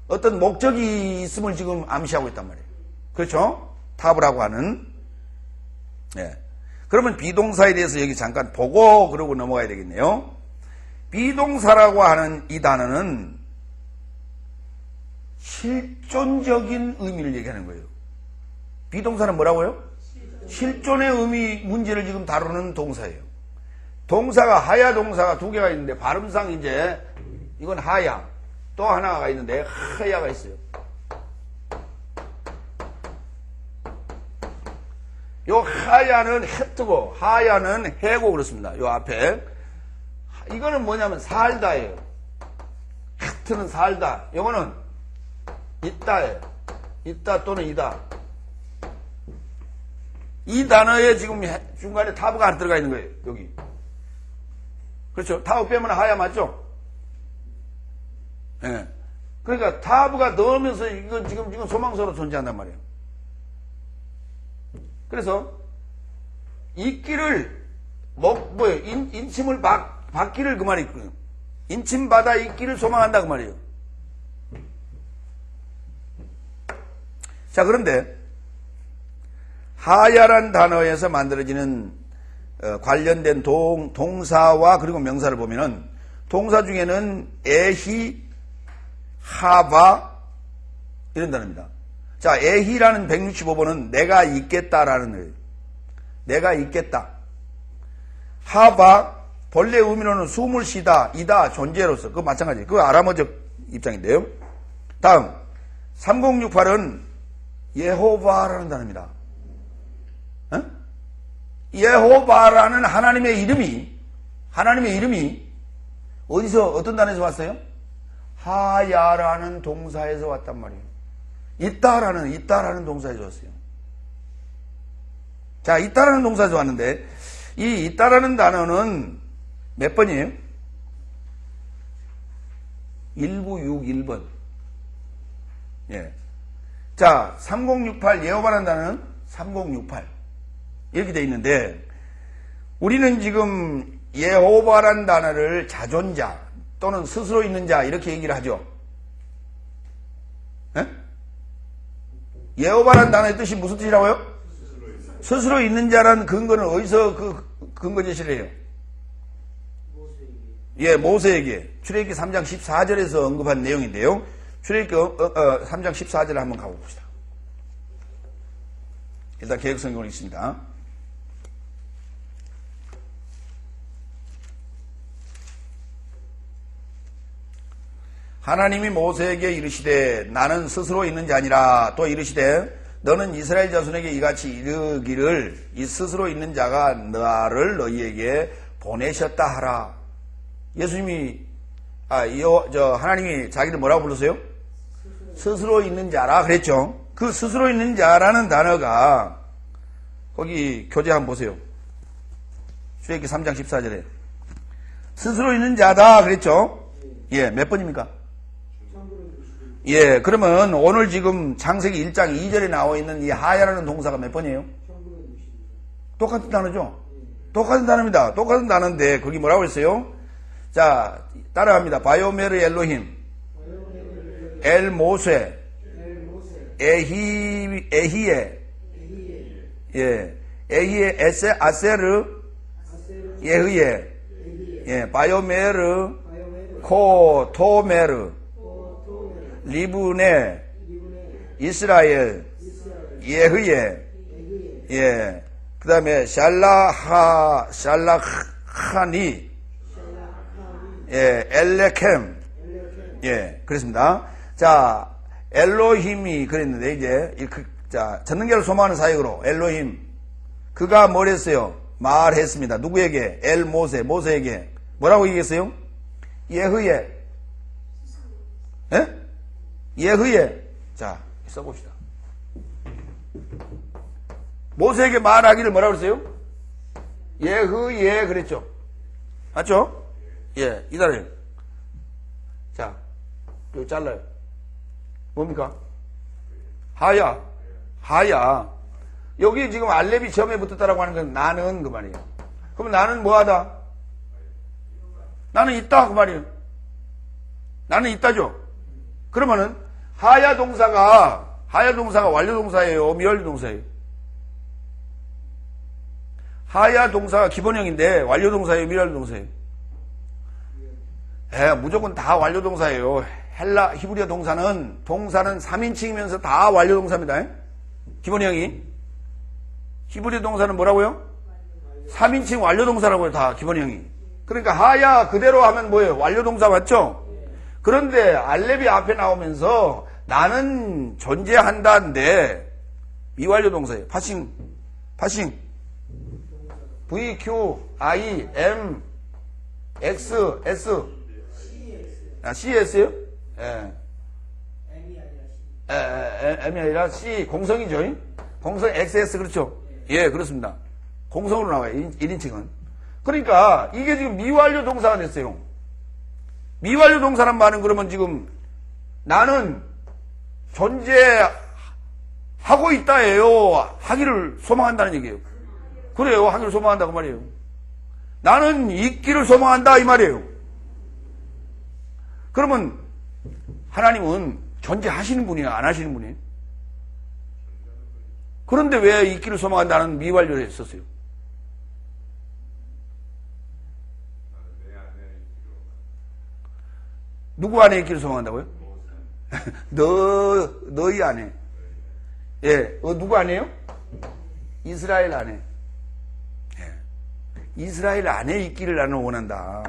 어떤 목적이 있음을 지금 암시하고 있단 말이에요. 그렇죠? 타브라고 하는. 예. 그러면 비동사에 대해서 여기 잠깐 보고 그러고 넘어가야 되겠네요. 비동사라고 하는 이 단어는 실존적인 의미를 얘기하는 거예요. 비동사는 뭐라고요? 실존의 의미 문제를 지금 다루는 동사예요. 동사가 하야 동사가 두 개가 있는데 발음상 이제 이건 하야, 또 하나가 있는데 하야가 있어요. 요 하야는 해뜨고 하야는 해고 그렇습니다. 요 앞에 이거는 뭐냐면 살다예요. 해트는 살다. 요거는 있다예요. 있다 또는 이다. 이 단어에 지금 중간에 타브가 안 들어가 있는 거예요. 여기. 그렇죠? 타브 빼면 하야 맞죠? 예. 네. 그러니까 타브가 넣으면서 이건 지금 소망서로 존재한단 말이에요. 그래서 있기를 인침을 받기를 그 말이 있고요. 인침받아 있기를 소망한다 그 말이에요. 자, 그런데 하야란 단어에서 만들어지는 관련된 동사와 그리고 명사를 보면은 동사 중에는 에히, 하바 이런 단어입니다. 자, 에히라는 165번은 내가 있겠다라는 거예요. 내가 있겠다. 하바 본래 의미로는 숨을 쉬다, 이다, 존재로서. 그거 마찬가지. 그거 아람어적 입장인데요. 다음 3068은 예호바라는 단어입니다. 어? 예호바라는 하나님의 이름이 어디서 어떤 단어에서 왔어요? 하야라는 동사에서 왔단 말이에요. 있다라는 동사에서 왔어요. 자, 있다라는 동사에서 왔는데 이 있다라는 단어는 몇 번이에요? 1961번. 예. 자, 3068 예호바라는 단어는 3068 이렇게 돼 있는데 우리는 지금 예호바라는 단어를 자존자 또는 스스로 있는 자 이렇게 얘기를 하죠. 예? 예호바라는 단어의 뜻이 무슨 뜻이라고요? 스스로 있는 자라는 근거는 어디서 그 근거 제시를 해요? 예, 모세에게 출애굽기 3장 14절에서 언급한 내용인데요. 출애굽기 3장 14절을 한번 가봅시다. 일단 개역성경을 읽습니다. 하나님이 모세에게 이르시되 나는 스스로 있는 자니라. 또 이르시되 너는 이스라엘 자손에게 이같이 이르기를 이 스스로 있는 자가 나를 너희에게 보내셨다 하라. 예수님이 하나님이 자기를 뭐라고 불렀어요? 스스로 있는 자라 그랬죠. 그 스스로 있는 자라는 단어가 거기 교재 한번 보세요. 출애굽기 3장 14절에 스스로 있는 자다 그랬죠. 예, 몇 번입니까? 예, 그러면 오늘 지금 창세기 1장 2절에 나와 있는 이 하야라는 동사가 몇 번이에요? 똑같은 단어죠? 똑같은 단어입니다. 똑같은 단어인데 거기 뭐라고 했어요? 자, 따라합니다. 바요메르 엘로힘 엘 모세 에히에 예, 에히에 에세 아세르 예흐예, 예, 바요메르, 코토메르, 리브네, 이스라엘, 예흐예, 예, 그 다음에 샬라하니, 예, 엘레켐, 예, 그렇습니다. 자, 엘로힘이 그랬는데, 이제, 자, 전능계를 소망하는 사역으로, 엘로힘, 그가 뭘 했어요? 말했습니다. 누구에게? 모세에게. 뭐라고 얘기했어요? 예흐예. 예? 예흐예. 자, 써봅시다. 모세에게 말하기를 뭐라고 그랬어요? 예흐예 그랬죠. 맞죠? 예, 이달에. 자, 여기 잘라요. 뭡니까? 하야. 여기 지금 알렙이 점에 붙었다라고 하는 건 나는 그 말이에요. 그럼 나는 뭐하다? 나는 있다 그 말이에요. 나는 있다죠. 그러면은 하야 동사가 완료 동사예요, 미완료 동사예요? 하야 동사가 기본형인데 완료 동사예요, 미완료 동사예요? 예, 무조건 다 완료 동사예요. 히브리어 동사는 3인칭이면서 다 완료 동사입니다. 기본형이. 히브리어 동사는 뭐라고요? 3인칭 완료 동사라고요, 다 기본형이. 그러니까 하야 그대로 하면 뭐예요? 완료 동사 맞죠? 그런데 알렙이 앞에 나오면서 나는 존재한다인데 미완료 동사예요. 파싱. V, Q, I, M, X, S. CS요? 예. M이 아니라 C. 공성이죠? 공성 XS, 그렇죠? 예, 그렇습니다. 공성으로 나와요, 1인칭은. 그러니까, 이게 지금 미완료 동사가 됐어요. 미완료 동사란 말은 그러면 지금, 나는 존재하고 있다예요. 하기를 소망한다는 얘기예요. 그래요, 하기를 소망한다, 그 말이에요. 나는 있기를 소망한다, 이 말이에요. 그러면, 하나님은 존재하시는 분이야, 안 하시는 분이에요? 그런데 왜 있기를 소망한다는 미완료를 했었어요? 누구 안에 있기를 소망한다고요? 너희 안에. 예, 누구 안에요? 이스라엘 안에. 예. 이스라엘 안에 있기를 나는 원한다.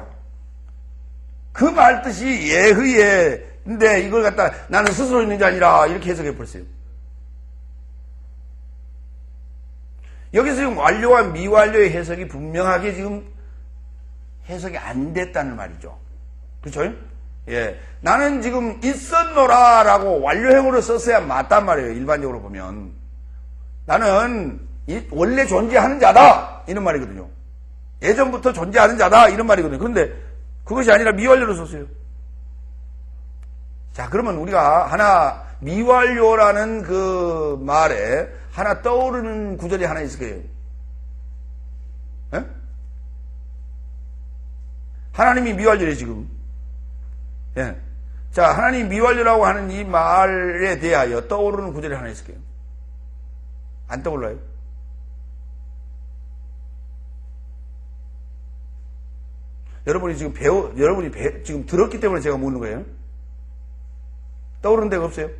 그 말 뜻이 예흐예. 근데 이걸 갖다 나는 스스로 있는 게 아니라 이렇게 해석해 버렸어요. 여기서 지금 완료와 미완료의 해석이 분명하게 지금 해석이 안 됐다는 말이죠. 그렇죠? 예. 나는 지금 있었노라라고 완료형으로 썼어야 맞단 말이에요. 일반적으로 보면. 나는 원래 존재하는 자다. 이런 말이거든요. 예전부터 존재하는 자다. 이런 말이거든요. 그런데 그것이 아니라 미완료로 썼어요. 자, 그러면 우리가 하나 미완료라는 그 말에 하나 떠오르는 구절이 하나 있을 거예요. 예? 하나님이 미완료래 지금. 예. 자, 하나님이 미완료라고 하는 이 말에 대하여 떠오르는 구절이 하나 있을 거예요. 안 떠올라요? 여러분이 지금 지금 들었기 때문에 제가 묻는 거예요. 떠오르는 데가 없어요?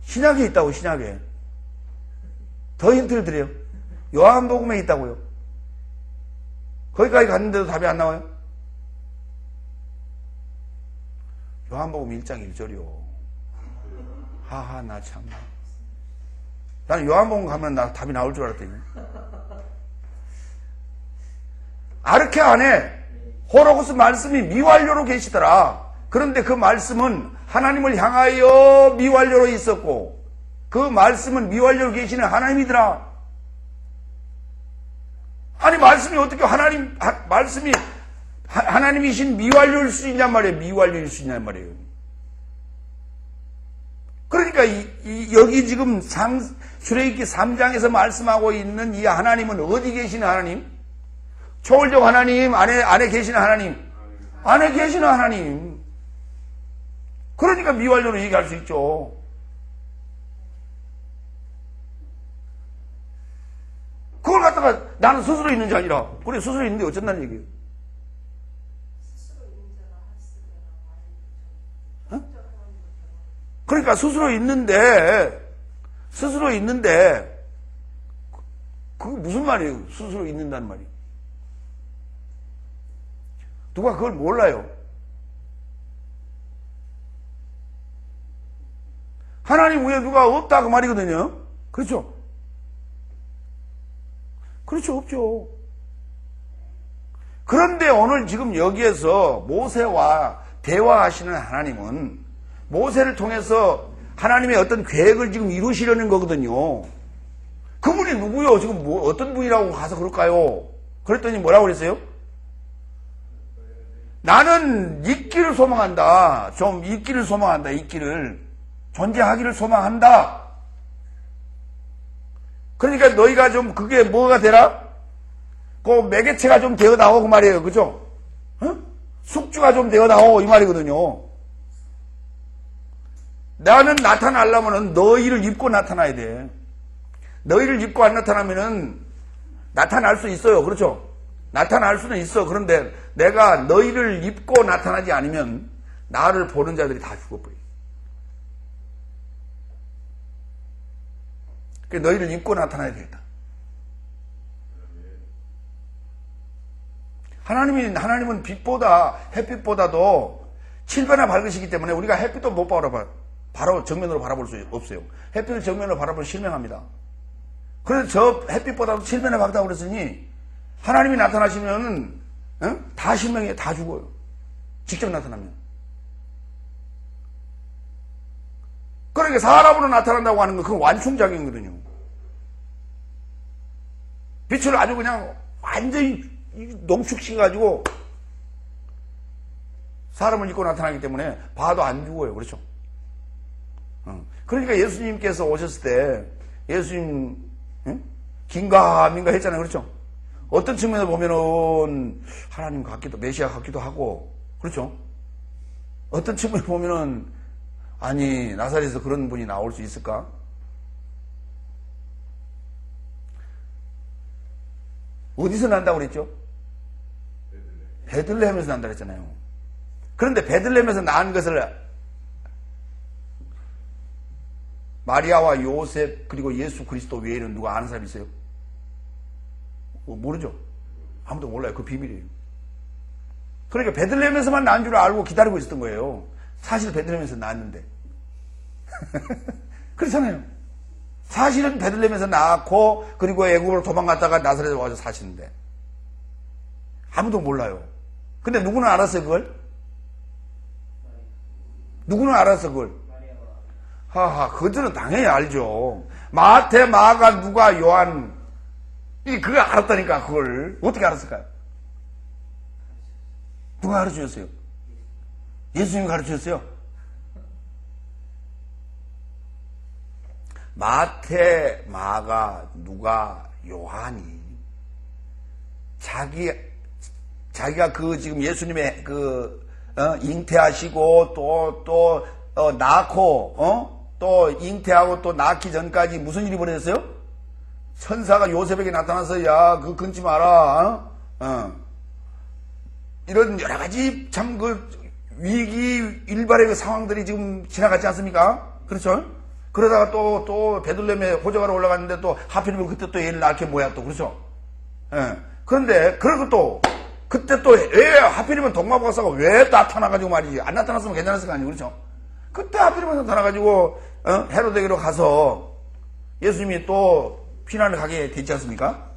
신약에 있다고, 신약에. 더 힌트를 드려요. 요한복음에 있다고요. 거기까지 갔는데도 답이 안 나와요? 요한복음 1장 1절이요. 하하, 나 참나. 나는 요한복음 가면 나 답이 나올 줄 알았더니. 아르케 안에 호로고스 말씀이 미완료로 계시더라. 그런데 그 말씀은 하나님을 향하여 미완료로 있었고 그 말씀은 미완료로 계시는 하나님이더라. 아니 말씀이 어떻게 말씀이 하나님이신 미완료일 수 있냔 말이에요. 미완료일 수 있냔 말이에요. 그러니까 여기 지금 출애굽기 3장에서 말씀하고 있는 이 하나님은 어디 계시는 하나님? 초월적 하나님, 안에 계시는 하나님. 안에 계시는 하나님. 그러니까 미완료로 얘기할 수 있죠. 그걸 갖다 갖다가 나는 스스로 있는 자 아니라. 그래, 스스로 있는데 어쩐다는 얘기예요. 어? 그러니까 스스로 있는데, 그게 무슨 말이에요? 스스로 있는다는 말이. 누가 그걸 몰라요? 하나님 위에 누가 없다 그 말이거든요. 그렇죠? 그렇죠, 없죠. 그런데 오늘 지금 여기에서 모세와 대화하시는 하나님은 모세를 통해서 하나님의 어떤 계획을 지금 이루시려는 거거든요. 그분이 누구요? 지금 어떤 분이라고 가서 그럴까요? 그랬더니 뭐라고 그랬어요? 나는 있기를 소망한다. 좀 있기를 소망한다. 있기를. 존재하기를 소망한다. 그러니까 너희가 좀 그게 뭐가 되라? 그 매개체가 좀 되어나오 그 말이에요. 그죠? 어? 숙주가 좀 되어나오 이 말이거든요. 나는 나타나려면은 너희를 입고 나타나야 돼. 너희를 입고 안 나타나면은 나타날 수 있어요. 그렇죠? 나타날 수는 있어. 그런데 내가 너희를 입고 나타나지 않으면 나를 보는 자들이 다 죽어버려. 그러니까 너희를 입고 나타나야 되겠다. 하나님은 빛보다, 햇빛보다도 7배나 밝으시기 때문에 우리가 햇빛도 못 바로 정면으로 바라볼 수 없어요. 햇빛을 정면으로 바라보면 실명합니다. 그래서 저 햇빛보다도 7배나 밝다고 그랬으니 하나님이 나타나시면 다 실명이에요. 다 죽어요. 직접 나타나면. 그러니까 사람으로 나타난다고 하는 건 그건 완충작용이거든요. 빛을 아주 그냥 완전히 농축시켜가지고 사람을 입고 나타나기 때문에 봐도 안 죽어요. 그렇죠? 그러니까 예수님께서 오셨을 때 예수님 긴가민가 했잖아요. 그렇죠? 어떤 측면에서 보면은 하나님 같기도 메시아 같기도 하고 그렇죠? 어떤 측면에서 보면은 아니 나사렛에서 그런 분이 나올 수 있을까? 어디서 난다고 그랬죠? 베들레헴에서 난다고 했잖아요. 그런데 베들레헴에서 난 것을 마리아와 요셉 그리고 예수 그리스도 외에는 누가 아는 사람이 있어요? 모르죠? 아무도 몰라요. 그 비밀이에요. 그러니까 베들레헴에서만 난 줄 알고 기다리고 있었던 거예요. 사실 베들레헴에서 낳았는데. 그렇잖아요. 사실은 베들레헴에서 낳고 그리고 애국으로 도망갔다가 나사렛에 와서 사시는데 아무도 몰라요. 근데 누구는 알았어요 그걸? 누구는 알았어 그걸? 하하, 그들은 당연히 알죠. 마태, 마가, 누가, 요한 그걸 알았다니까. 그걸 어떻게 알았을까요? 누가 가르쳐줬어요? 예수님이 가르쳐줬어요? 마태, 마가, 누가, 요한이 자기가 그 지금 예수님의 잉태하시고 또 낳고 또 잉태하고 또 낳기 전까지 무슨 일이 벌어졌어요? 천사가 요셉에게 나타나서 야 그거 끊지 마라. 이런 여러 가지 참 위기 일발의 그 상황들이 지금 지나갔지 않습니까? 그렇죠? 그러다가 또 베들레헴에 호적하러 올라갔는데 또 하필이면 그때 또 얘를 낳게 뭐야 또 그렇죠? 예. 그런데 그리고 또 그때 또 왜 하필이면 동마박사가 왜 나타나가지고 말이지 안 나타났으면 괜찮았을 거 아니에요, 그렇죠? 그때 하필이면 나타나가지고 헤로데게로 가서 예수님이 또 피난을 가게 됐지 않습니까?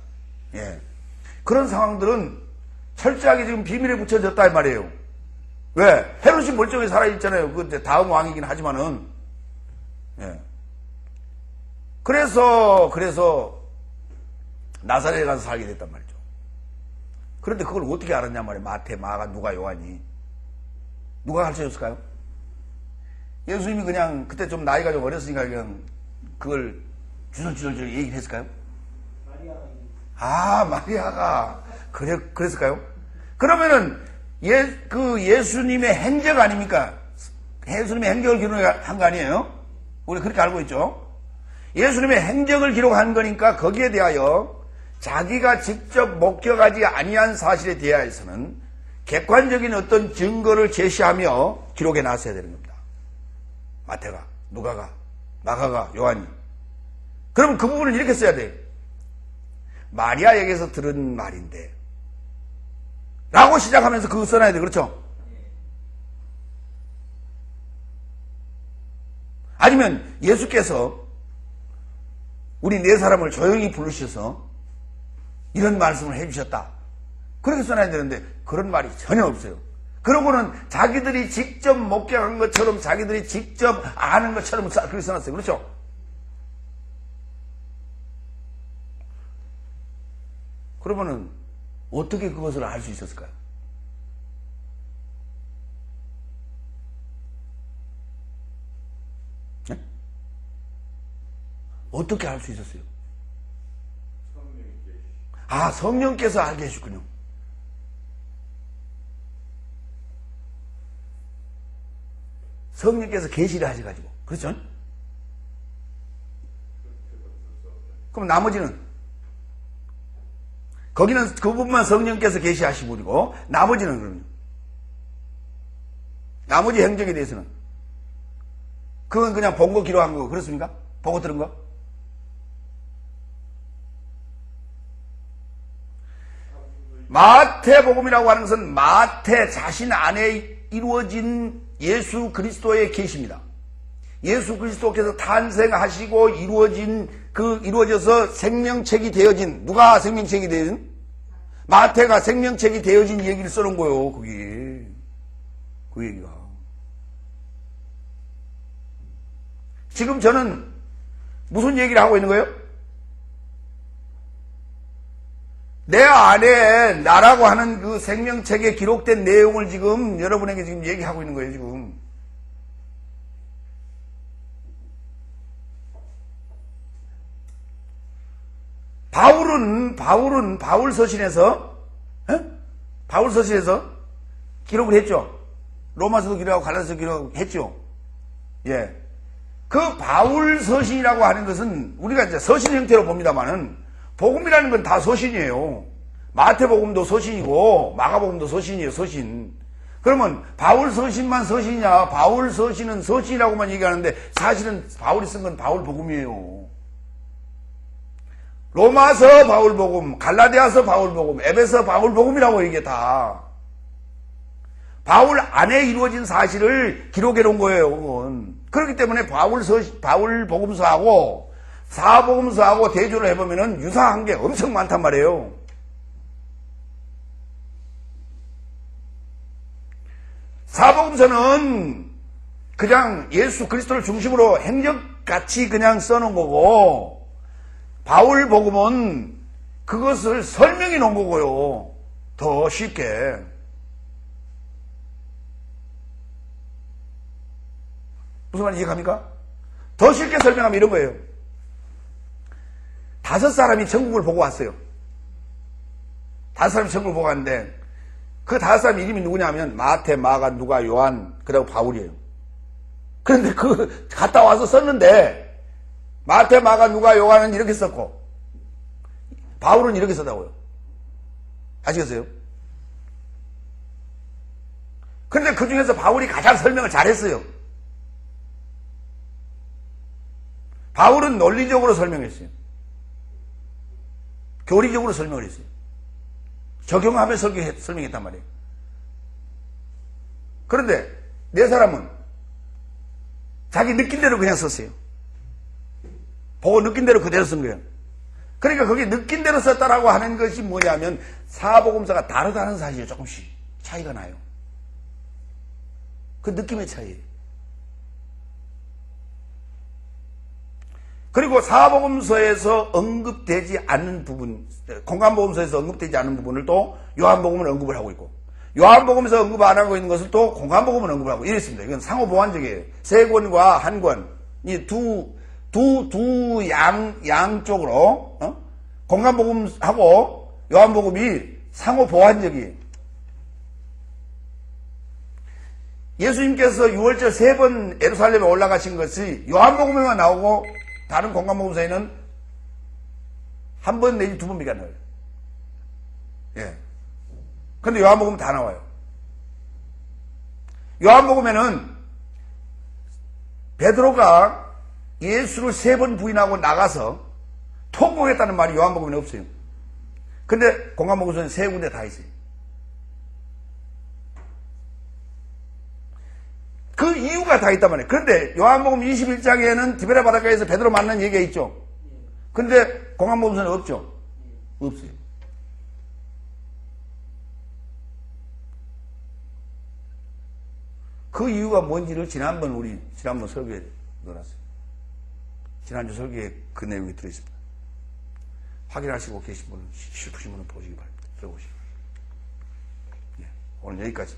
예. 그런 상황들은 철저하게 지금 비밀에 붙여졌다 이 말이에요. 왜? 헤롯이 멀쩡히 살아있잖아요. 그 다음 왕이긴 하지만은. 예. 그래서 나사렛에 가서 살게 됐단 말이죠. 그런데 그걸 어떻게 알았냐 말이에요. 마태, 마가, 누가, 요한이. 누가 가르쳐줬을까요? 예수님이 그냥 그때 좀 나이가 좀 어렸으니까 그냥 그걸 주설주설 얘기를 했을까요? 마리아가 그랬을까요? 그러면은 예수님의 행적 아닙니까? 예수님의 행적을 기록한 거 아니에요? 우리 그렇게 알고 있죠? 예수님의 행적을 기록한 거니까 거기에 대하여 자기가 직접 목격하지 아니한 사실에 대하여서는 객관적인 어떤 증거를 제시하며 기록해 놨어야 되는 겁니다. 마태가, 누가가, 마가가, 요한이. 그럼 그 부분을 이렇게 써야 돼요. 마리아에게서 들은 말인데 라고 시작하면서 그거 써놔야 돼. 그렇죠? 아니면 예수께서 우리 네 사람을 조용히 부르셔서 이런 말씀을 해주셨다. 그렇게 써놔야 되는데 그런 말이 전혀 없어요. 그러고는 자기들이 직접 목격한 것처럼 자기들이 직접 아는 것처럼 그렇게 써놨어요. 그렇죠? 그러면은 어떻게 그것을 알 수 있었을까요? 네? 어떻게 알 수 있었어요? 아, 성령께서 알게 해주군요. 성령께서 계시를 하셔가지고. 그렇죠? 그럼 나머지는? 거기는 그 부분만 성령께서 계시하신 분이고 나머지는 그럼요. 나머지 행적에 대해서는 그건 그냥 본 거 기록한 거 그렇습니까? 보고 들은 거? 마태복음이라고 하는 것은 마태 자신 안에 이루어진 예수 그리스도의 계시입니다. 예수 그리스도께서 탄생하시고 이루어져서 생명책이 되어진, 누가 생명책이 되어진? 마태가 생명책이 되어진 얘기를 써놓은 거예요, 그게. 그 얘기가. 지금 저는 무슨 얘기를 하고 있는 거예요? 내 안에 나라고 하는 그 생명책에 기록된 내용을 지금 여러분에게 지금 얘기하고 있는 거예요, 지금. 바울 서신에서 기록을 했죠. 로마서도 기록하고 갈라디아서도 기록했죠. 예. 그 바울 서신이라고 하는 것은 우리가 이제 서신 형태로 봅니다만은 복음이라는 건 다 서신이에요. 마태복음도 서신이고 마가복음도 서신이에요, 서신. 그러면 바울 서신만 서신이냐? 바울 서신은 서신이라고만 얘기하는데 사실은 바울이 쓴 건 바울 복음이에요. 로마서 바울복음, 갈라디아서 바울복음, 에베소 바울복음이라고 이게 다. 바울 안에 이루어진 사실을 기록해 놓은 거예요, 그건. 그렇기 때문에 바울복음서하고 사복음서하고 대조를 해보면은 유사한 게 엄청 많단 말이에요. 사복음서는 그냥 예수 그리스도를 중심으로 행적같이 그냥 써놓은 거고, 바울복음은 그것을 설명해 놓은 거고요. 더 쉽게. 무슨 말인지 이해갑니까? 더 쉽게 설명하면 이런 거예요. 5사람이 천국을 보고 왔어요. 5사람이 천국을 보고 왔는데 그 5사람 이름이 누구냐면 마태, 마가, 누가, 요한, 그리고 바울이에요. 그런데 그 갔다 와서 썼는데 마태, 마가, 누가, 요한은 이렇게 썼고 바울은 이렇게 썼다고요. 아시겠어요? 그런데 그 중에서 바울이 가장 설명을 잘했어요. 바울은 논리적으로 설명했어요. 교리적으로 설명을 했어요. 적용하면서 설명했단 말이에요. 그런데 네 사람은 자기 느낀 대로 그냥 썼어요. 보고 느낀 대로 그대로 쓴 거예요. 그러니까 거기 느낀 대로 썼다라고 하는 것이 뭐냐면 사복음서가 다르다는 사실이 조금씩 차이가 나요. 그 느낌의 차이예요. 그리고 사복음서에서 언급되지 않는 부분, 공관복음서에서 언급되지 않는 부분을 또 요한복음은 언급을 하고 있고, 요한복음에서 언급 안 하고 있는 것을 또 공관복음은 언급을 하고 이랬습니다. 이건 상호보완적이에요. 세 권과 한 권, 이 양쪽으로 공관복음하고 요한복음이 상호보완적이에요. 예수님께서 6월절 3번 예루살렘에 올라가신 것이 요한복음에만 나오고 다른 공관복음서에는 한 번 내지 두 번밖에 안 나와요. 예. 근데 요한복음 다 나와요. 요한복음에는 베드로가 예수를 3번 부인하고 나가서 통곡했다는 말이 요한복음에 없어요. 근데 공간복음서는 3군데 다 있어요. 그 이유가 다 있단 말이에요. 그런데 요한복음 21장에는 디베랴 바닷가에서 베드로 만난 얘기가 있죠. 근데 공간복음서는 없죠. 없어요. 그 이유가 뭔지를 지난번 설교에 넣어놨어요. 지난주 설교에 그 내용이 들어있습니다. 확인하시고 계신 분은, 싶으신 분은 보시기 바랍니다. 들어보시기 바랍니다. 예, 오늘 여기까지.